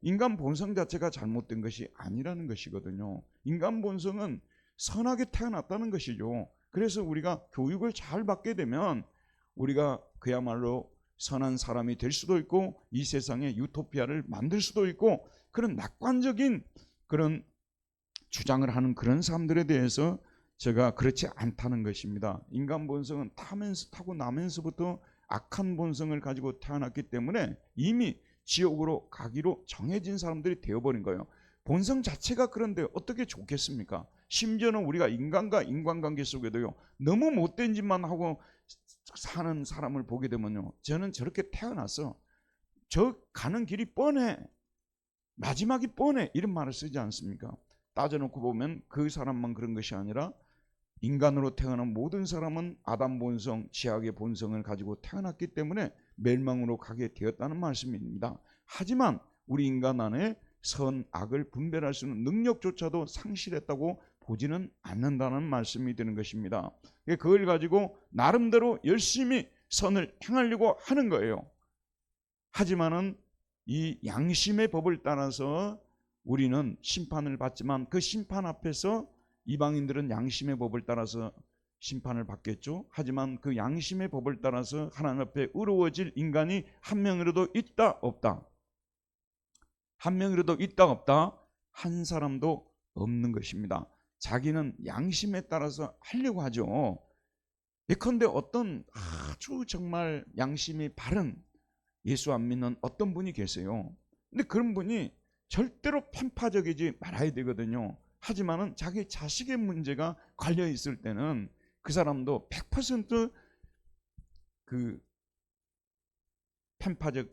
인간 본성 자체가 잘못된 것이 아니라는 것이거든요. 인간 본성은 선하게 태어났다는 것이죠. 그래서 우리가 교육을 잘 받게 되면 우리가 그야말로 선한 사람이 될 수도 있고 이 세상에 유토피아를 만들 수도 있고, 그런 낙관적인 그런 주장을 하는 그런 사람들에 대해서 제가 그렇지 않다는 것입니다. 인간 본성은 타고 나면서부터 악한 본성을 가지고 태어났기 때문에 이미 지옥으로 가기로 정해진 사람들이 되어버린 거예요. 본성 자체가 그런데 어떻게 좋겠습니까? 심지어는 우리가 인간과 인간관계 속에도요, 너무 못된 짓만 하고 사는 사람을 보게 되면요, 저는 저렇게 태어났어, 저 가는 길이 뻔해, 마지막이 뻔해, 이런 말을 쓰지 않습니까? 따져놓고 보면 그 사람만 그런 것이 아니라 인간으로 태어난 모든 사람은 아담 본성, 지악의 본성을 가지고 태어났기 때문에 멸망으로 가게 되었다는 말씀입니다. 하지만 우리 인간 안에 선, 악을 분별할 수 있는 능력조차도 상실했다고 보지는 않는다는 말씀이 되는 것입니다. 그걸 가지고 나름대로 열심히 선을 행하려고 하는 거예요. 하지만은 이 양심의 법을 따라서 우리는 심판을 받지만 그 심판 앞에서 이방인들은 양심의 법을 따라서 심판을 받겠죠. 하지만 그 양심의 법을 따라서 하나님 앞에 의로워질 인간이 한 명이라도 있다 없다? 한 명이라도 있다 없다? 한 사람도 없는 것입니다. 자기는 양심에 따라서 하려고 하죠. 예컨대 어떤 아주 정말 양심이 바른 예수 안 믿는 어떤 분이 계세요. 근데 그런 분이 절대로 편파적이지 말아야 되거든요. 하지만은 자기 자식의 문제가 걸려 있을 때는 그 사람도 100% 그 편파적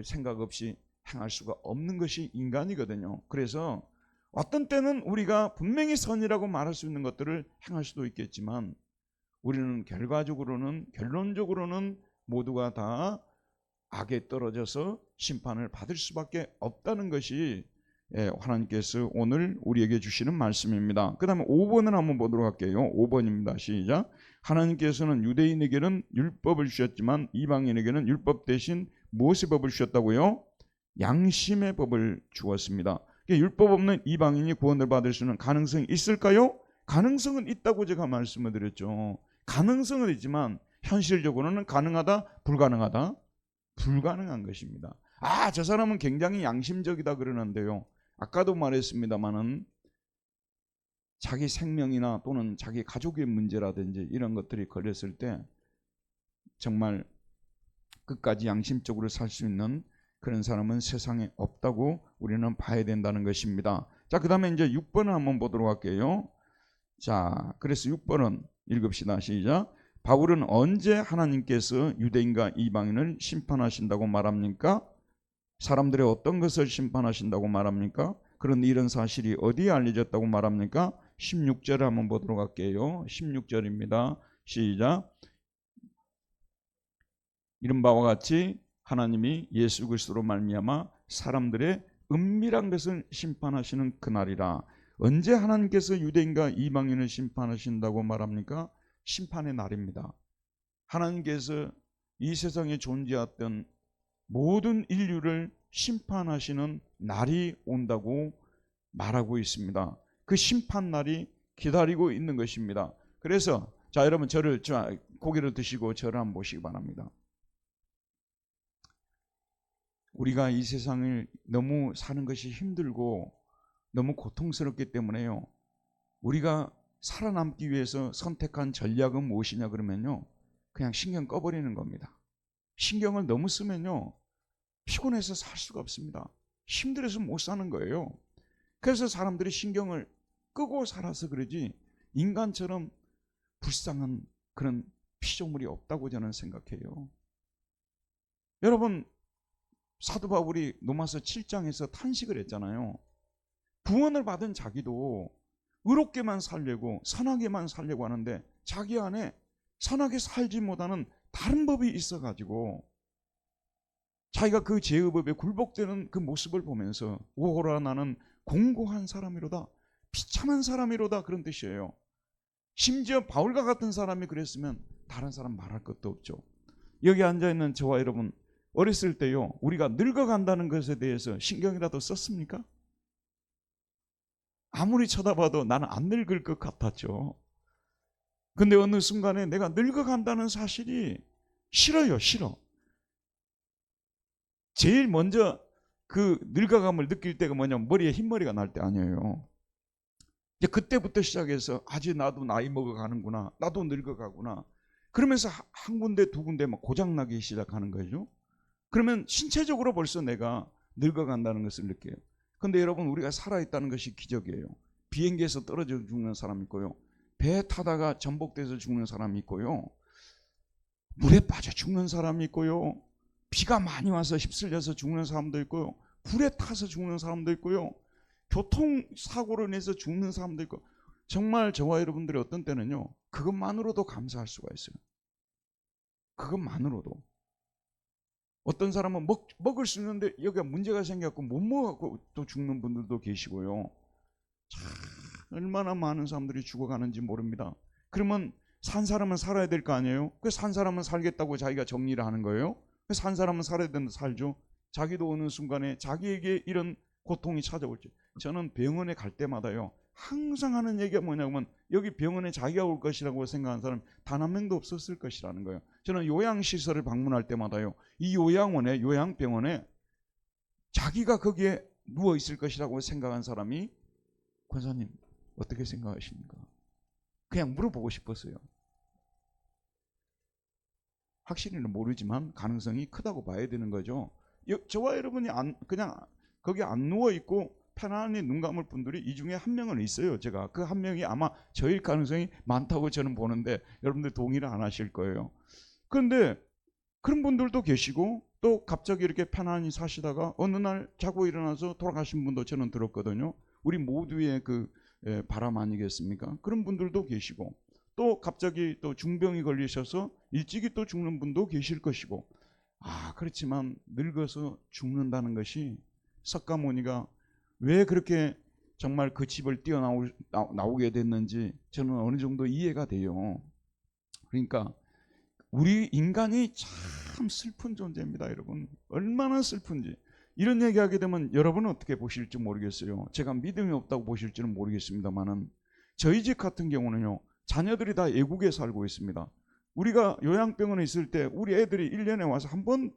생각 없이 행할 수가 없는 것이 인간이거든요. 그래서 어떤 때는 우리가 분명히 선이라고 말할 수 있는 것들을 행할 수도 있겠지만 우리는 결론적으로는 모두가 다 악에 떨어져서 심판을 받을 수밖에 없다는 것이 하나님께서 오늘 우리에게 주시는 말씀입니다. 그 다음에 5번을 한번 보도록 할게요. 5번입니다. 시작. 하나님께서는 유대인에게는 율법을 주셨지만 이방인에게는 율법 대신 무엇의 법을 주셨다고요? 양심의 법을 주었습니다. 율법 없는 이방인이 구원을 받을 수 있는 가능성이 있을까요? 가능성은 있다고 제가 말씀을 드렸죠. 가능성은 있지만 현실적으로는 가능하다? 불가능하다? 불가능한 것입니다. 저 사람은 굉장히 양심적이다 그러는데요, 아까도 말했습니다마는 자기 생명이나 또는 자기 가족의 문제라든지 이런 것들이 걸렸을 때 정말 끝까지 양심적으로 살 수 있는 그런 사람은 세상에 없다고 우리는 봐야 된다는 것입니다. 자, 그 다음에 이제 6번을 한번 보도록 할게요. 자, 그래서 6번은 읽읍시다. 시작. 바울은 언제 하나님께서 유대인과 이방인을 심판하신다고 말합니까? 사람들의 어떤 것을 심판하신다고 말합니까? 그런데 이런 사실이 어디에 알려졌다고 말합니까? 16절을 한번 보도록 할게요. 16절입니다. 시작. 이런 바와 같이 하나님이 예수 그리스도로 말미암아 사람들의 은밀한 것을 심판하시는 그날이라. 언제 하나님께서 유대인과 이방인을 심판하신다고 말합니까? 심판의 날입니다. 하나님께서 이 세상에 존재했던 모든 인류를 심판하시는 날이 온다고 말하고 있습니다. 그 심판 날이 기다리고 있는 것입니다. 그래서 자, 여러분 저를 고개를 드시고 저를 한번 보시기 바랍니다. 우리가 이 세상을 너무 사는 것이 힘들고 너무 고통스럽기 때문에요, 우리가 살아남기 위해서 선택한 전략은 무엇이냐 그러면요, 그냥 신경 꺼버리는 겁니다. 신경을 너무 쓰면요 피곤해서 살 수가 없습니다. 힘들어서 못 사는 거예요. 그래서 사람들이 신경을 끄고 살아서 그러지 인간처럼 불쌍한 그런 피조물이 없다고 저는 생각해요. 여러분, 사도 바울이 로마서 7장에서 탄식을 했잖아요. 구원을 받은 자기도 의롭게만 살려고 선하게만 살려고 하는데 자기 안에 선하게 살지 못하는 다른 법이 있어가지고 자기가 그 죄의 법에 굴복되는 그 모습을 보면서 오호라 나는 공고한 사람이로다, 비참한 사람이로다, 그런 뜻이에요. 심지어 바울과 같은 사람이 그랬으면 다른 사람 말할 것도 없죠. 여기 앉아있는 저와 여러분, 어렸을 때요 우리가 늙어간다는 것에 대해서 신경이라도 썼습니까? 아무리 쳐다봐도 나는 안 늙을 것 같았죠. 근데 어느 순간에 내가 늙어간다는 사실이 싫어요. 싫어. 제일 먼저 그 늙어감을 느낄 때가 뭐냐면 머리에 흰머리가 날 때 아니에요. 이제 그때부터 시작해서 아직 나도 나이 먹어가는구나, 나도 늙어가구나, 그러면서 한 군데 두 군데 막 고장나기 시작하는 거죠. 그러면 신체적으로 벌써 내가 늙어간다는 것을 느껴요. 근데 여러분, 우리가 살아있다는 것이 기적이에요. 비행기에서 떨어져 죽는 사람이 있고요, 배 타다가 전복돼서 죽는 사람이 있고요, 물에 빠져 죽는 사람이 있고요, 비가 많이 와서 휩쓸려서 죽는 사람도 있고요, 불에 타서 죽는 사람도 있고요, 교통사고로 인해서 죽는 사람도 있고, 정말 저와 여러분들이 어떤 때는요 그것만으로도 감사할 수가 있어요. 그것만으로도. 어떤 사람은 먹을 수 있는데 여기가 문제가 생겨갖고 못 먹어갖고 또 죽는 분들도 계시고요. 참 얼마나 많은 사람들이 죽어가는지 모릅니다. 그러면 산 사람은 살아야 될 거 아니에요? 그 산 사람은 살겠다고 자기가 정리를 하는 거예요? 그 산 사람은 살아야 된다 살죠. 자기도 어느 순간에 자기에게 이런 고통이 찾아올지. 저는 병원에 갈 때마다요 항상 하는 얘기가 뭐냐면 여기 병원에 자기가 올 것이라고 생각하는 사람 단 한 명도 없었을 것이라는 거예요. 저는 요양시설을 방문할 때마다요 이 요양원에, 요양병원에 자기가 거기에 누워 있을 것이라고 생각한 사람이, 권사님 어떻게 생각하십니까? 그냥 물어보고 싶었어요. 확실히는 모르지만 가능성이 크다고 봐야 되는 거죠. 저와 여러분이 그냥 거기 안 누워 있고 편안히 눈 감을 분들이 이 중에 한 명은 있어요. 제가 그 한 명이 아마 저일 가능성이 많다고 저는 보는데 여러분들 동의를 안 하실 거예요. 그런데 그런 분들도 계시고 또 갑자기 이렇게 편안히 사시다가 어느 날 자고 일어나서 돌아가신 분도 저는 들었거든요. 우리 모두의 그 바람 아니겠습니까? 그런 분들도 계시고 또 갑자기 또 중병이 걸리셔서 일찍이 또 죽는 분도 계실 것이고, 그렇지만 늙어서 죽는다는 것이 석가모니가 왜 그렇게 정말 그 집을 뛰어나오게 됐는지 저는 어느 정도 이해가 돼요. 그러니까 우리 인간이 참 슬픈 존재입니다. 여러분, 얼마나 슬픈지. 이런 얘기하게 되면 여러분은 어떻게 보실지 모르겠어요. 제가 믿음이 없다고 보실지는 모르겠습니다만은 저희 집 같은 경우는요 자녀들이 다 외국에 살고 있습니다. 우리가 요양병원에 있을 때 우리 애들이 1년에 와서 한 번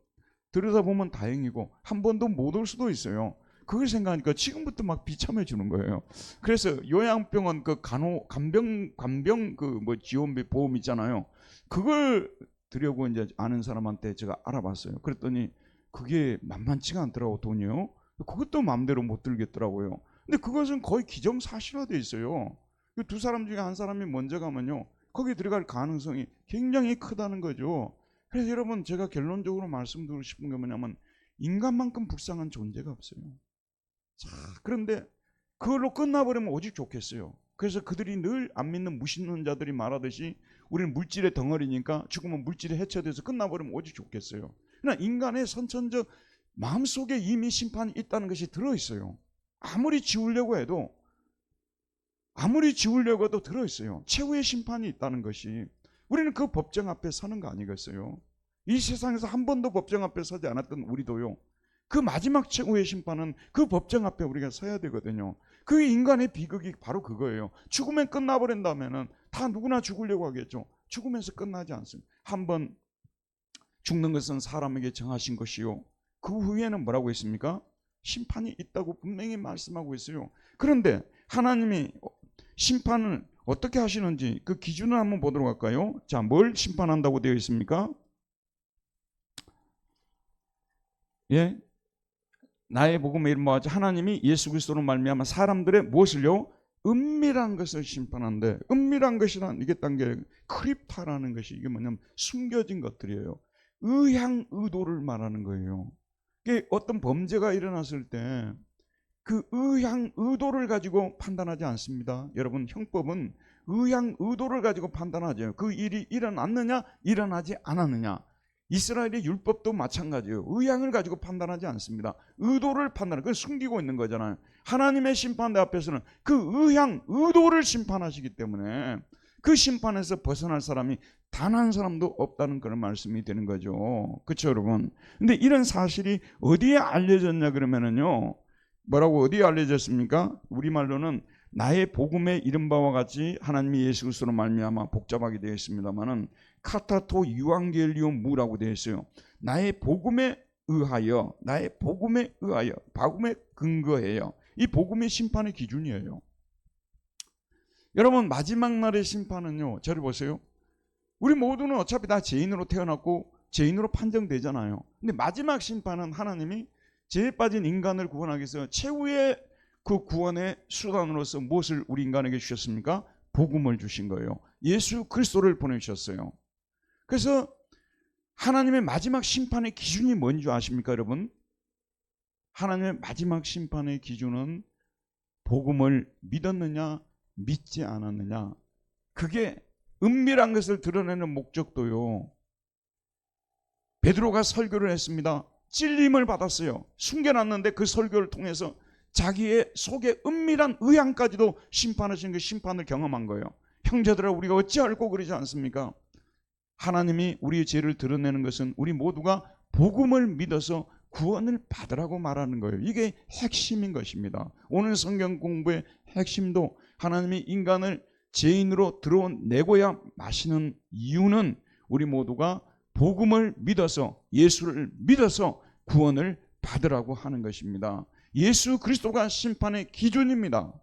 들여다보면 다행이고 한 번도 못 올 수도 있어요. 그걸 생각하니까 지금부터 막 비참해 주는 거예요. 그래서 요양병원 그 간병 그 뭐 지원비 보험 있잖아요. 그걸 드려고 이제 아는 사람한테 제가 알아봤어요. 그랬더니 그게 만만치가 않더라고, 돈이요. 그것도 마음대로 못 들겠더라고요. 근데 그것은 거의 기정사실화돼 있어요. 그 두 사람 중에 한 사람이 먼저 가면요, 거기 들어갈 가능성이 굉장히 크다는 거죠. 그래서 여러분, 제가 결론적으로 말씀드리고 싶은 게 뭐냐면, 인간만큼 불쌍한 존재가 없어요. 자, 그런데 그걸로 끝나버리면 오직 좋겠어요. 그래서 그들이 늘 안 믿는 무신론 자들이 말하듯이 우리는 물질의 덩어리니까 죽으면 물질이 해체돼서 끝나버리면 오직 좋겠어요. 그러나 인간의 선천적 마음속에 이미 심판이 있다는 것이 들어있어요. 아무리 지우려고 해도 들어있어요. 최후의 심판이 있다는 것이. 우리는 그 법정 앞에 서는 거 아니겠어요? 이 세상에서 한 번도 법정 앞에 서지 않았던 우리도요, 그 마지막 최후의 심판은 그 법정 앞에 우리가 서야 되거든요. 그 인간의 비극이 바로 그거예요. 죽으면 끝나버린다면은 다 누구나 죽으려고 하겠죠. 죽으면서 끝나지 않습니다. 한번 죽는 것은 사람에게 정하신 것이요, 그 후에는 뭐라고 했습니까? 심판이 있다고 분명히 말씀하고 있어요. 그런데 하나님이 심판을 어떻게 하시는지 그 기준을 한번 보도록 할까요? 자, 뭘 심판한다고 되어 있습니까? 예, 나의 복음의 이름 뭐하지? 하나님이 예수 그리스도로 말미암아 사람들의 무엇을요? 은밀한 것을 심판한데, 은밀한 것이란 이게 딴 게 크립타라는 것이 이게 뭐냐면 숨겨진 것들이에요. 의향 의도를 말하는 거예요. 이게 어떤 범죄가 일어났을 때 그 의향 의도를 가지고 판단하지 않습니다. 여러분, 형법은 의향 의도를 가지고 판단하죠. 그 일이 일어났느냐 일어나지 않았느냐. 이스라엘의 율법도 마찬가지예요. 의향을 가지고 판단하지 않습니다. 의도를 판단하는, 그걸 숨기고 있는 거잖아요. 하나님의 심판대 앞에서는 그 의향 의도를 심판하시기 때문에 그 심판에서 벗어날 사람이 단 한 사람도 없다는 그런 말씀이 되는 거죠. 그렇죠, 여러분? 근데 이런 사실이 어디에 알려졌냐 그러면은요, 뭐라고 어디에 알려졌습니까? 우리말로는 나의 복음의 이른 바와 같이 하나님이 예수 그리스도로 말미암아, 복잡하게 되어 있습니다만은 카타토 유앙겔리오무라고 되어 있어요. 나의 복음에 의하여, 나의 복음에 의하여, 복음에 근거해요. 이 복음의 심판의 기준이에요. 여러분, 마지막 날의 심판은요, 저를 보세요. 우리 모두는 어차피 다 죄인으로 태어났고 죄인으로 판정되잖아요. 근데 마지막 심판은 하나님이 죄에 빠진 인간을 구원하기 위해서 최후의 그 구원의 수단으로서 무엇을 우리 인간에게 주셨습니까? 복음을 주신 거예요. 예수 그리스도를 보내주셨어요. 그래서 하나님의 마지막 심판의 기준이 뭔지 아십니까, 여러분? 하나님의 마지막 심판의 기준은 복음을 믿었느냐 믿지 않았느냐. 그게 은밀한 것을 드러내는 목적도요. 베드로가 설교를 했습니다. 찔림을 받았어요. 숨겨놨는데 그 설교를 통해서 자기의 속에 은밀한 의향까지도 심판하시는 그 심판을 경험한 거예요. 형제들아, 우리가 어찌 알고 그러지 않습니까? 하나님이 우리의 죄를 드러내는 것은 우리 모두가 복음을 믿어서 구원을 받으라고 말하는 거예요. 이게 핵심인 것입니다. 오늘 성경 공부의 핵심도 하나님이 인간을 죄인으로 들어내고야 마시는 이유는 우리 모두가 복음을 믿어서, 예수를 믿어서 구원을 받으라고 하는 것입니다. 예수 그리스도가 심판의 기준입니다.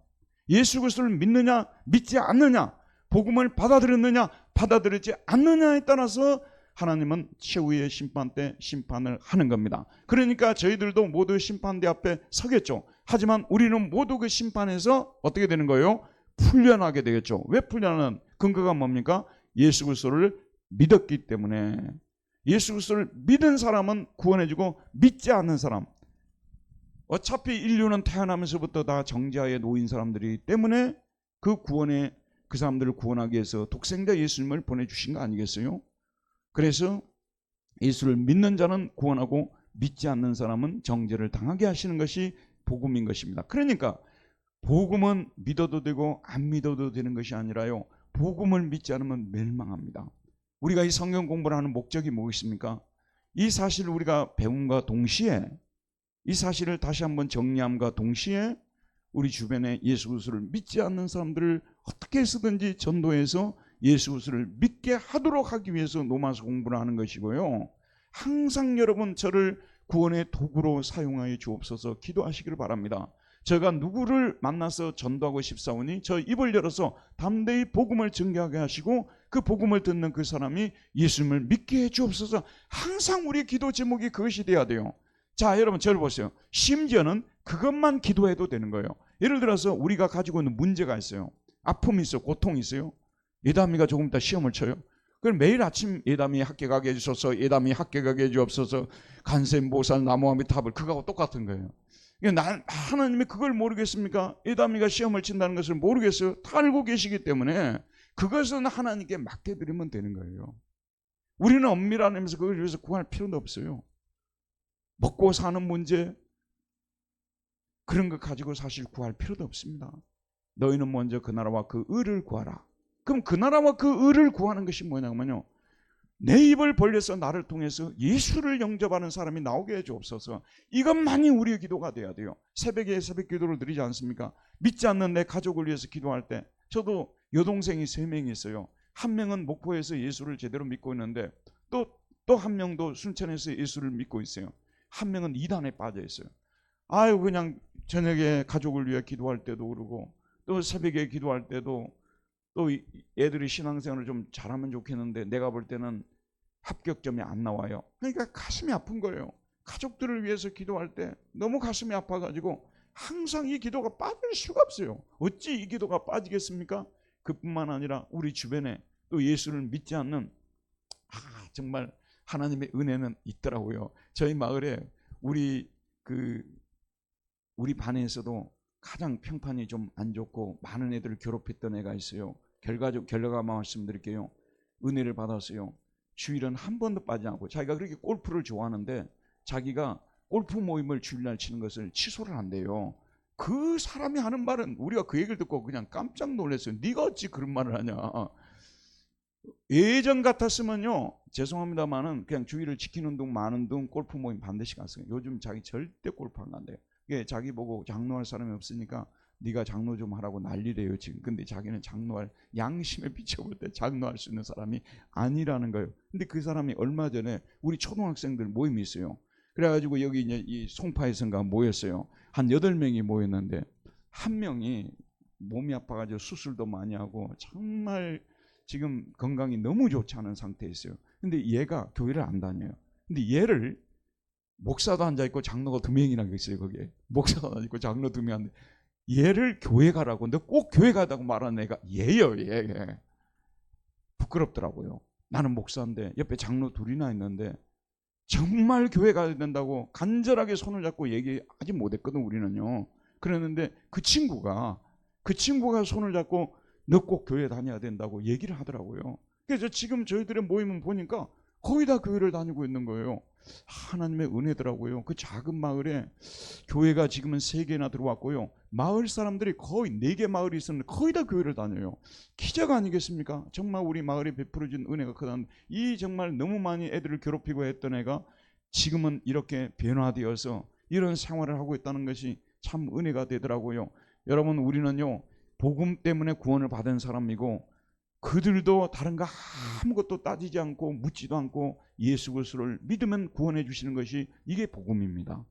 예수 그리스도를 믿느냐 믿지 않느냐, 복음을 받아들였느냐 받아들이지 않느냐에 따라서 하나님은 최후의 심판 때 심판을 하는 겁니다. 그러니까 저희들도 모두 심판대 앞에 서겠죠. 하지만 우리는 모두 그 심판에서 어떻게 되는 거예요? 풀려나게 되겠죠. 왜 풀려나는 근거가 뭡니까? 예수 그리스도를 믿었기 때문에. 예수 그리스도를 믿은 사람은 구원해주고 믿지 않는 사람, 어차피 인류는 태어나면서부터 다 정죄하에 놓인 사람들이기 때문에 그 구원에, 그 사람들을 구원하기 위해서 독생자 예수님을 보내주신 거 아니겠어요? 그래서 예수를 믿는 자는 구원하고 믿지 않는 사람은 정죄를 당하게 하시는 것이 복음인 것입니다. 그러니까 복음은 믿어도 되고 안 믿어도 되는 것이 아니라요, 복음을 믿지 않으면 멸망합니다. 우리가 이 성경 공부를 하는 목적이 무엇입니까? 이 사실을 우리가 배움과 동시에, 이 사실을 다시 한번 정리함과 동시에 우리 주변에 예수 그리스도를 믿지 않는 사람들을 어떻게 해서든지 전도해서 예수 그리스도를 믿게 하도록 하기 위해서 노마서 공부를 하는 것이고요. 항상 여러분, 저를 구원의 도구로 사용하여 주옵소서 기도하시기를 바랍니다. 제가 누구를 만나서 전도하고 싶사오니 저 입을 열어서 담대히 복음을 증거하게 하시고 그 복음을 듣는 그 사람이 예수님을 믿게 해 주옵소서. 항상 우리의 기도 제목이 그것이 돼야 돼요. 자, 여러분 저를 보세요. 심지어는 그것만 기도해도 되는 거예요. 예를 들어서 우리가 가지고 있는 문제가 있어요. 아픔이 있어요. 고통이 있어요. 예담이가 조금 이따 시험을 쳐요. 그럼 매일 아침 예담이 학교 가게 해주소서, 예담이 학교 가게 해주옵소서, 간센보살 나무아미타불, 그거하고 똑같은 거예요. 하나님이 그걸 모르겠습니까? 예담이가 시험을 친다는 것을 모르겠어요? 다 알고 계시기 때문에 그것은 하나님께 맡겨드리면 되는 거예요. 우리는 엄밀하면서 그걸 위해서 구할 필요도 없어요. 먹고 사는 문제, 그런 거 가지고 사실 구할 필요도 없습니다. 너희는 먼저 그 나라와 그 의를 구하라. 그럼 그 나라와 그 의를 구하는 것이 뭐냐면요, 내 입을 벌려서 나를 통해서 예수를 영접하는 사람이 나오게 해주옵소서. 이것만이 우리의 기도가 돼야 돼요. 새벽에 새벽 기도를 드리지 않습니까? 믿지 않는 내 가족을 위해서 기도할 때, 저도 여동생이 3명이 있어요. 한 명은 목포에서 예수를 제대로 믿고 있는데 또 한 명도 순천에서 예수를 믿고 있어요. 한 명은 이단에 빠져 있어요. 아유, 그냥 저녁에 가족을 위해 기도할 때도 그러고, 또 새벽에 기도할 때도, 또 애들이 신앙생활을 좀 잘하면 좋겠는데 내가 볼 때는 합격점이 안 나와요. 그러니까 가슴이 아픈 거예요. 가족들을 위해서 기도할 때 너무 가슴이 아파가지고 항상 이 기도가 빠질 수가 없어요. 어찌 이 기도가 빠지겠습니까? 그뿐만 아니라 우리 주변에 또 예수를 믿지 않는, 정말 하나님의 은혜는 있더라고요. 저희 마을에 우리 반에서도 가장 평판이 좀 안 좋고 많은 애들을 괴롭혔던 애가 있어요. 결과만 말씀드릴게요. 은혜를 받았어요. 주일은 한 번도 빠지지 않고, 자기가 그렇게 골프를 좋아하는데 자기가 골프 모임을 주일날 치는 것을 취소를 한대요. 그 사람이 하는 말은, 우리가 그 얘기를 듣고 그냥 깜짝 놀랐어요. 네가 어찌 그런 말을 하냐. 예전 같았으면요, 죄송합니다만은 그냥 주일을 지키는 둥 마는 둥 골프 모임 반드시 갔어요. 요즘 자기 절대 골프 안 간대요. 이게 자기 보고 장로할 사람이 없으니까 네가 장로 좀 하라고 난리래요 지금. 근데 자기는 장로할 양심에 비춰볼 때 장로할 수 있는 사람이 아니라는 거예요. 근데 그 사람이 얼마 전에 우리 초등학생들 모임이 있어요. 그래가지고 여기 이제 이 송파에선가 모였어요. 한 8명이 모였는데 한 명이 몸이 아파가지고 수술도 많이 하고 정말 지금 건강이 너무 좋지 않은 상태에 있어요. 근데 얘가 교회를 안 다녀요. 근데 얘를, 목사도 앉아있고 장로가 2명이나 있어요. 거기에 목사도 앉아있고 장로 2명 앉아, 얘를 교회 가라고, 근데 꼭 교회 가다고 말하는 애가 얘예요. 얘. 부끄럽더라고요. 나는 목사인데 옆에 장로 2이나 있는데 정말 교회 가야 된다고 간절하게 손을 잡고 얘기하지 못했거든 우리는요. 그랬는데 그 친구가 손을 잡고 너 꼭 교회 다녀야 된다고 얘기를 하더라고요. 그래서 지금 저희들의 모임은 보니까 거의 다 교회를 다니고 있는 거예요. 하나님의 은혜더라고요. 그 작은 마을에 교회가 지금은 3개나 들어왔고요. 마을 사람들이 거의 4개 마을이 있었는데 거의 다 교회를 다녀요. 기적 아니겠습니까? 정말 우리 마을에 베풀어진 은혜가 크다. 이 정말 너무 많이 애들을 괴롭히고 했던 애가 지금은 이렇게 변화되어서 이런 생활을 하고 있다는 것이 참 은혜가 되더라고요. 여러분, 우리는요, 복음 때문에 구원을 받은 사람이고, 그들도 다른 거 아무것도 따지지 않고 묻지도 않고 예수 그리스도를 믿으면 구원해 주시는 것이, 이게 복음입니다.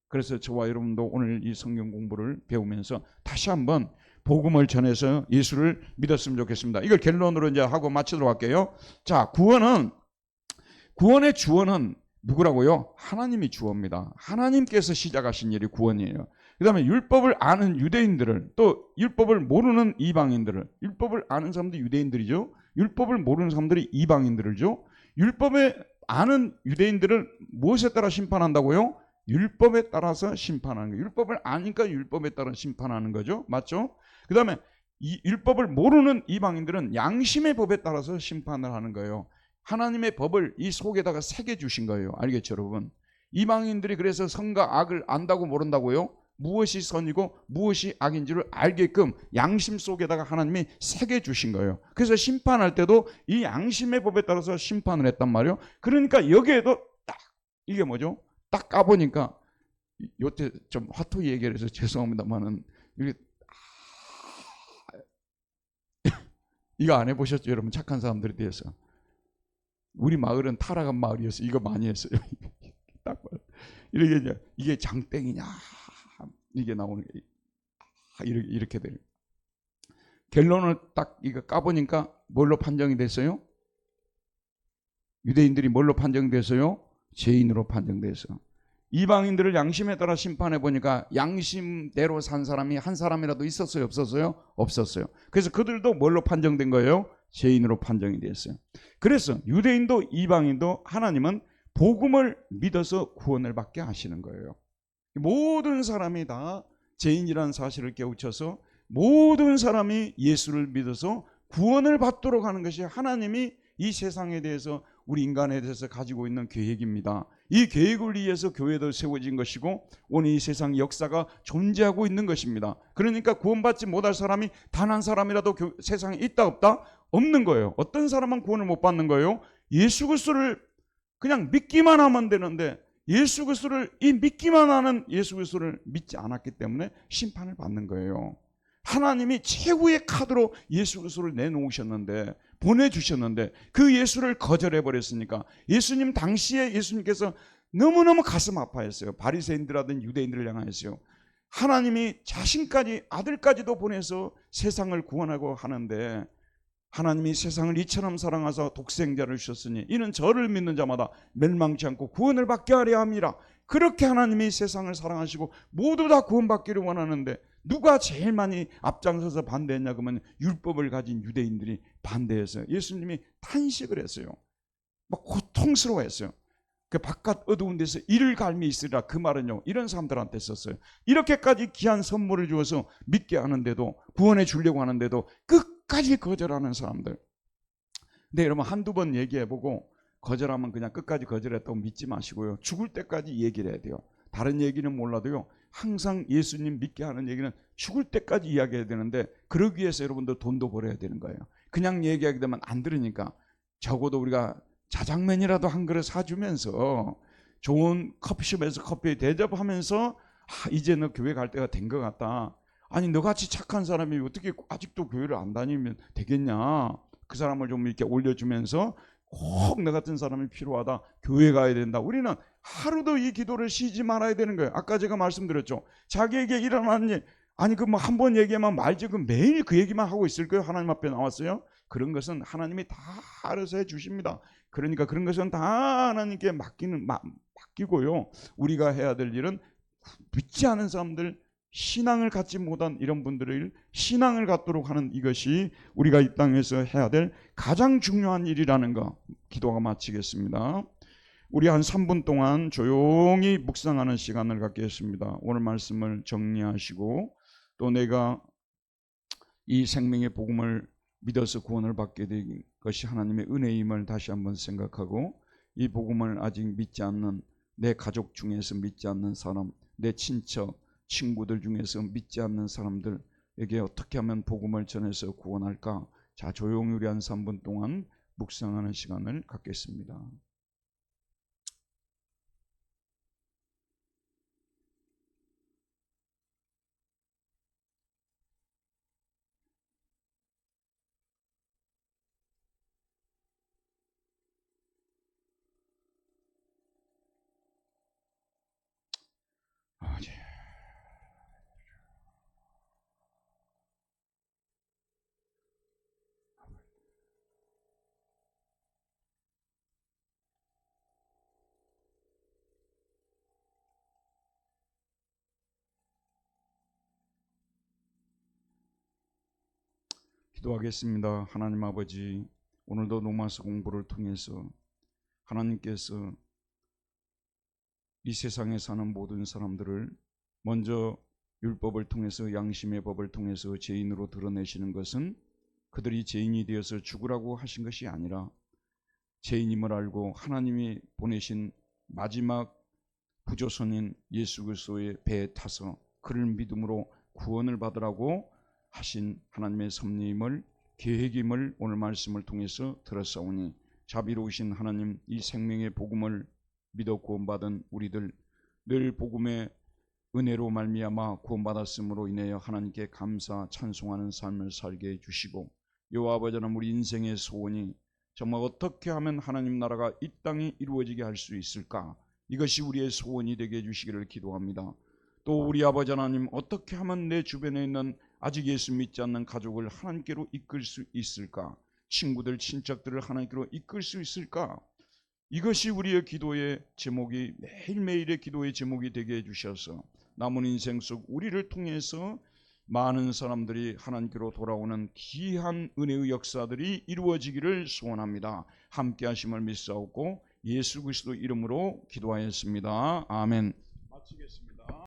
그래서 저와 여러분도 오늘 이 성경 공부를 배우면서 다시 한번 복음을 전해서 예수를 믿었으면 좋겠습니다. 이걸 결론으로 이제 하고 마치도록 할게요. 자, 구원의 주어는 누구라고요? 하나님이 주어입니다. 하나님께서 시작하신 일이 구원이에요. 그 다음에 율법을 아는 유대인들을, 또 율법을 모르는 이방인들을, 율법을 아는 사람들이 유대인들이죠. 율법을 모르는 사람들이 이방인들을죠. 율법에 아는 유대인들을 무엇에 따라 심판한다고요? 율법에 따라서 심판하는 거예요. 율법을 아니까 율법에 따라 심판하는 거죠. 맞죠? 그 다음에 이 율법을 모르는 이방인들은 양심의 법에 따라서 심판을 하는 거예요. 하나님의 법을 이 속에다가 새겨 주신 거예요. 알겠죠, 여러분? 이방인들이 그래서 선과 악을 안다고 모른다고요? 무엇이 선이고 무엇이 악인지를 알게끔 양심 속에다가 하나님이 새겨 주신 거예요. 그래서 심판할 때도 이 양심의 법에 따라서 심판을 했단 말이에요. 그러니까 여기에도 딱 이게 뭐죠? 딱 까보니까, 요때 좀 화투 얘기를 해서 죄송합니다만은 이거 안 해보셨죠, 여러분? 착한 사람들에 대해서. 우리 마을은 타락한 마을이었어요. 이거 많이 했어요. 딱 이렇게 이게 장땡이냐 이게 나오는 게 이렇게 돼요. 결론을 딱 이거 까보니까 뭘로 판정이 됐어요? 유대인들이 뭘로 판정됐어요? 죄인으로 판정됐어요. 이방인들을 양심에 따라 심판해 보니까 양심대로 산 사람이 한 사람이라도 있었어요? 없었어요? 없었어요. 그래서 그들도 뭘로 판정된 거예요? 죄인으로 판정이 됐어요. 그래서 유대인도 이방인도 하나님은 복음을 믿어서 구원을 받게 하시는 거예요. 모든 사람이 다 죄인이라는 사실을 깨우쳐서 모든 사람이 예수를 믿어서 구원을 받도록 하는 것이 하나님이 이 세상에 대해서 우리 인간에 대해서 가지고 있는 계획입니다. 이 계획을 위해서 교회도 세워진 것이고 오늘 이 세상 역사가 존재하고 있는 것입니다. 그러니까 구원받지 못할 사람이 단 한 사람이라도 세상에 있다 없다? 없는 거예요. 어떤 사람은 구원을 못 받는 거예요? 예수 그리스도를 그냥 믿기만 하면 되는데 예수 그리스도를 이 믿기만 하는 예수 그리스도를 믿지 않았기 때문에 심판을 받는 거예요. 하나님이 최후의 카드로 예수 그리스도를 내놓으셨는데 보내주셨는데 그 예수를 거절해 버렸으니까 예수님 당시에 예수님께서 너무너무 가슴 아파했어요. 바리새인들하든 유대인들을 향하였어요. 하나님이 자신까지 아들까지도 보내서 세상을 구원하고 하는데 하나님이 세상을 이처럼 사랑하사 독생자를 주셨으니 이는 저를 믿는 자마다 멸망치 않고 구원을 받게 하려 함이라. 그렇게 하나님이 세상을 사랑하시고 모두 다 구원받기를 원하는데 누가 제일 많이 앞장서서 반대했냐 그러면 율법을 가진 유대인들이 반대해서 예수님이 탄식을 했어요. 막 고통스러워했어요. 그 바깥 어두운 데서 이를 갈미 있으리라 그 말은요 이런 사람들한테 썼어요. 이렇게까지 귀한 선물을 주어서 믿게 하는데도 구원해 주려고 하는데도 끝까지 거절하는 사람들. 근데 여러분 한두 번 얘기해보고 거절하면 그냥 끝까지 거절했다고 믿지 마시고요. 죽을 때까지 얘기를 해야 돼요. 다른 얘기는 몰라도요. 항상 예수님 믿게 하는 얘기는 죽을 때까지 이야기해야 되는데 그러기 위해서 여러분들 돈도 벌어야 되는 거예요. 그냥 얘기하게 되면 안 들으니까 적어도 우리가 자장면이라도 한 그릇 사주면서 좋은 커피숍에서 커피 대접하면서 이제 너 교회 갈 때가 된 것 같다. 아니 너같이 착한 사람이 어떻게 아직도 교회를 안 다니면 되겠냐. 그 사람을 좀 이렇게 올려주면서 꼭 너 같은 사람이 필요하다. 교회 가야 된다. 우리는 하루도 이 기도를 쉬지 말아야 되는 거예요. 아까 제가 말씀드렸죠. 자기에게 일어나는 일 아니 그 뭐 한 번 얘기하면 말지 그 매일 그 얘기만 하고 있을 거예요. 하나님 앞에 나왔어요. 그런 것은 하나님이 다 알아서 해주십니다. 그러니까 그런 것은 다 하나님께 맡기고요. 우리가 해야 될 일은 믿지 않은 사람들 신앙을 갖지 못한 이런 분들을 신앙을 갖도록 하는 이것이 우리가 이 땅에서 해야 될 가장 중요한 일이라는 거. 기도가 마치겠습니다. 우리 한 3분 동안 조용히 묵상하는 시간을 갖겠습니다. 오늘 말씀을 정리하시고 또 내가 이 생명의 복음을 믿어서 구원을 받게 된 것이 하나님의 은혜임을 다시 한번 생각하고 이 복음을 아직 믿지 않는 내 가족 중에서 믿지 않는 사람, 내 친척, 친구들 중에서 믿지 않는 사람들에게 어떻게 하면 복음을 전해서 구원할까? 자, 조용히 우리 한 3분 동안 묵상하는 시간을 갖겠습니다. 기도하겠습니다. 하나님 아버지, 오늘도 로마서 공부를 통해서 하나님께서 이 세상에 사는 모든 사람들을 먼저 율법을 통해서 양심의 법을 통해서 죄인으로 드러내시는 것은 그들이 죄인이 되어서 죽으라고 하신 것이 아니라 죄인임을 알고 하나님이 보내신 마지막 부조선인 예수 그리스도의 배에 타서 그를 믿음으로 구원을 받으라고 하신 하나님의 섭리임을 계획임을 오늘 말씀을 통해서 들었사오니 자비로우신 하나님, 이 생명의 복음을 믿어 구원받은 우리들 늘 복음의 은혜로 말미암아 구원받았음으로 인하여 하나님께 감사 찬송하는 삶을 살게 해주시고 여호와 아버지 하나님, 우리 인생의 소원이 정말 어떻게 하면 하나님 나라가 이 땅에 이루어지게 할 수 있을까? 이것이 우리의 소원이 되게 해주시기를 기도합니다. 또 우리 아버지 하나님, 어떻게 하면 내 주변에 있는 아직 예수 믿지 않는 가족을 하나님께로 이끌 수 있을까? 친구들, 친척들을 하나님께로 이끌 수 있을까? 이것이 우리의 기도의 제목이, 매일매일의 기도의 제목이 되게 해주셔서 남은 인생 속 우리를 통해서 많은 사람들이 하나님께로 돌아오는 귀한 은혜의 역사들이 이루어지기를 소원합니다. 함께 하심을 믿사옵고 예수 그리스도 이름으로 기도하였습니다. 아멘. 마치겠습니다.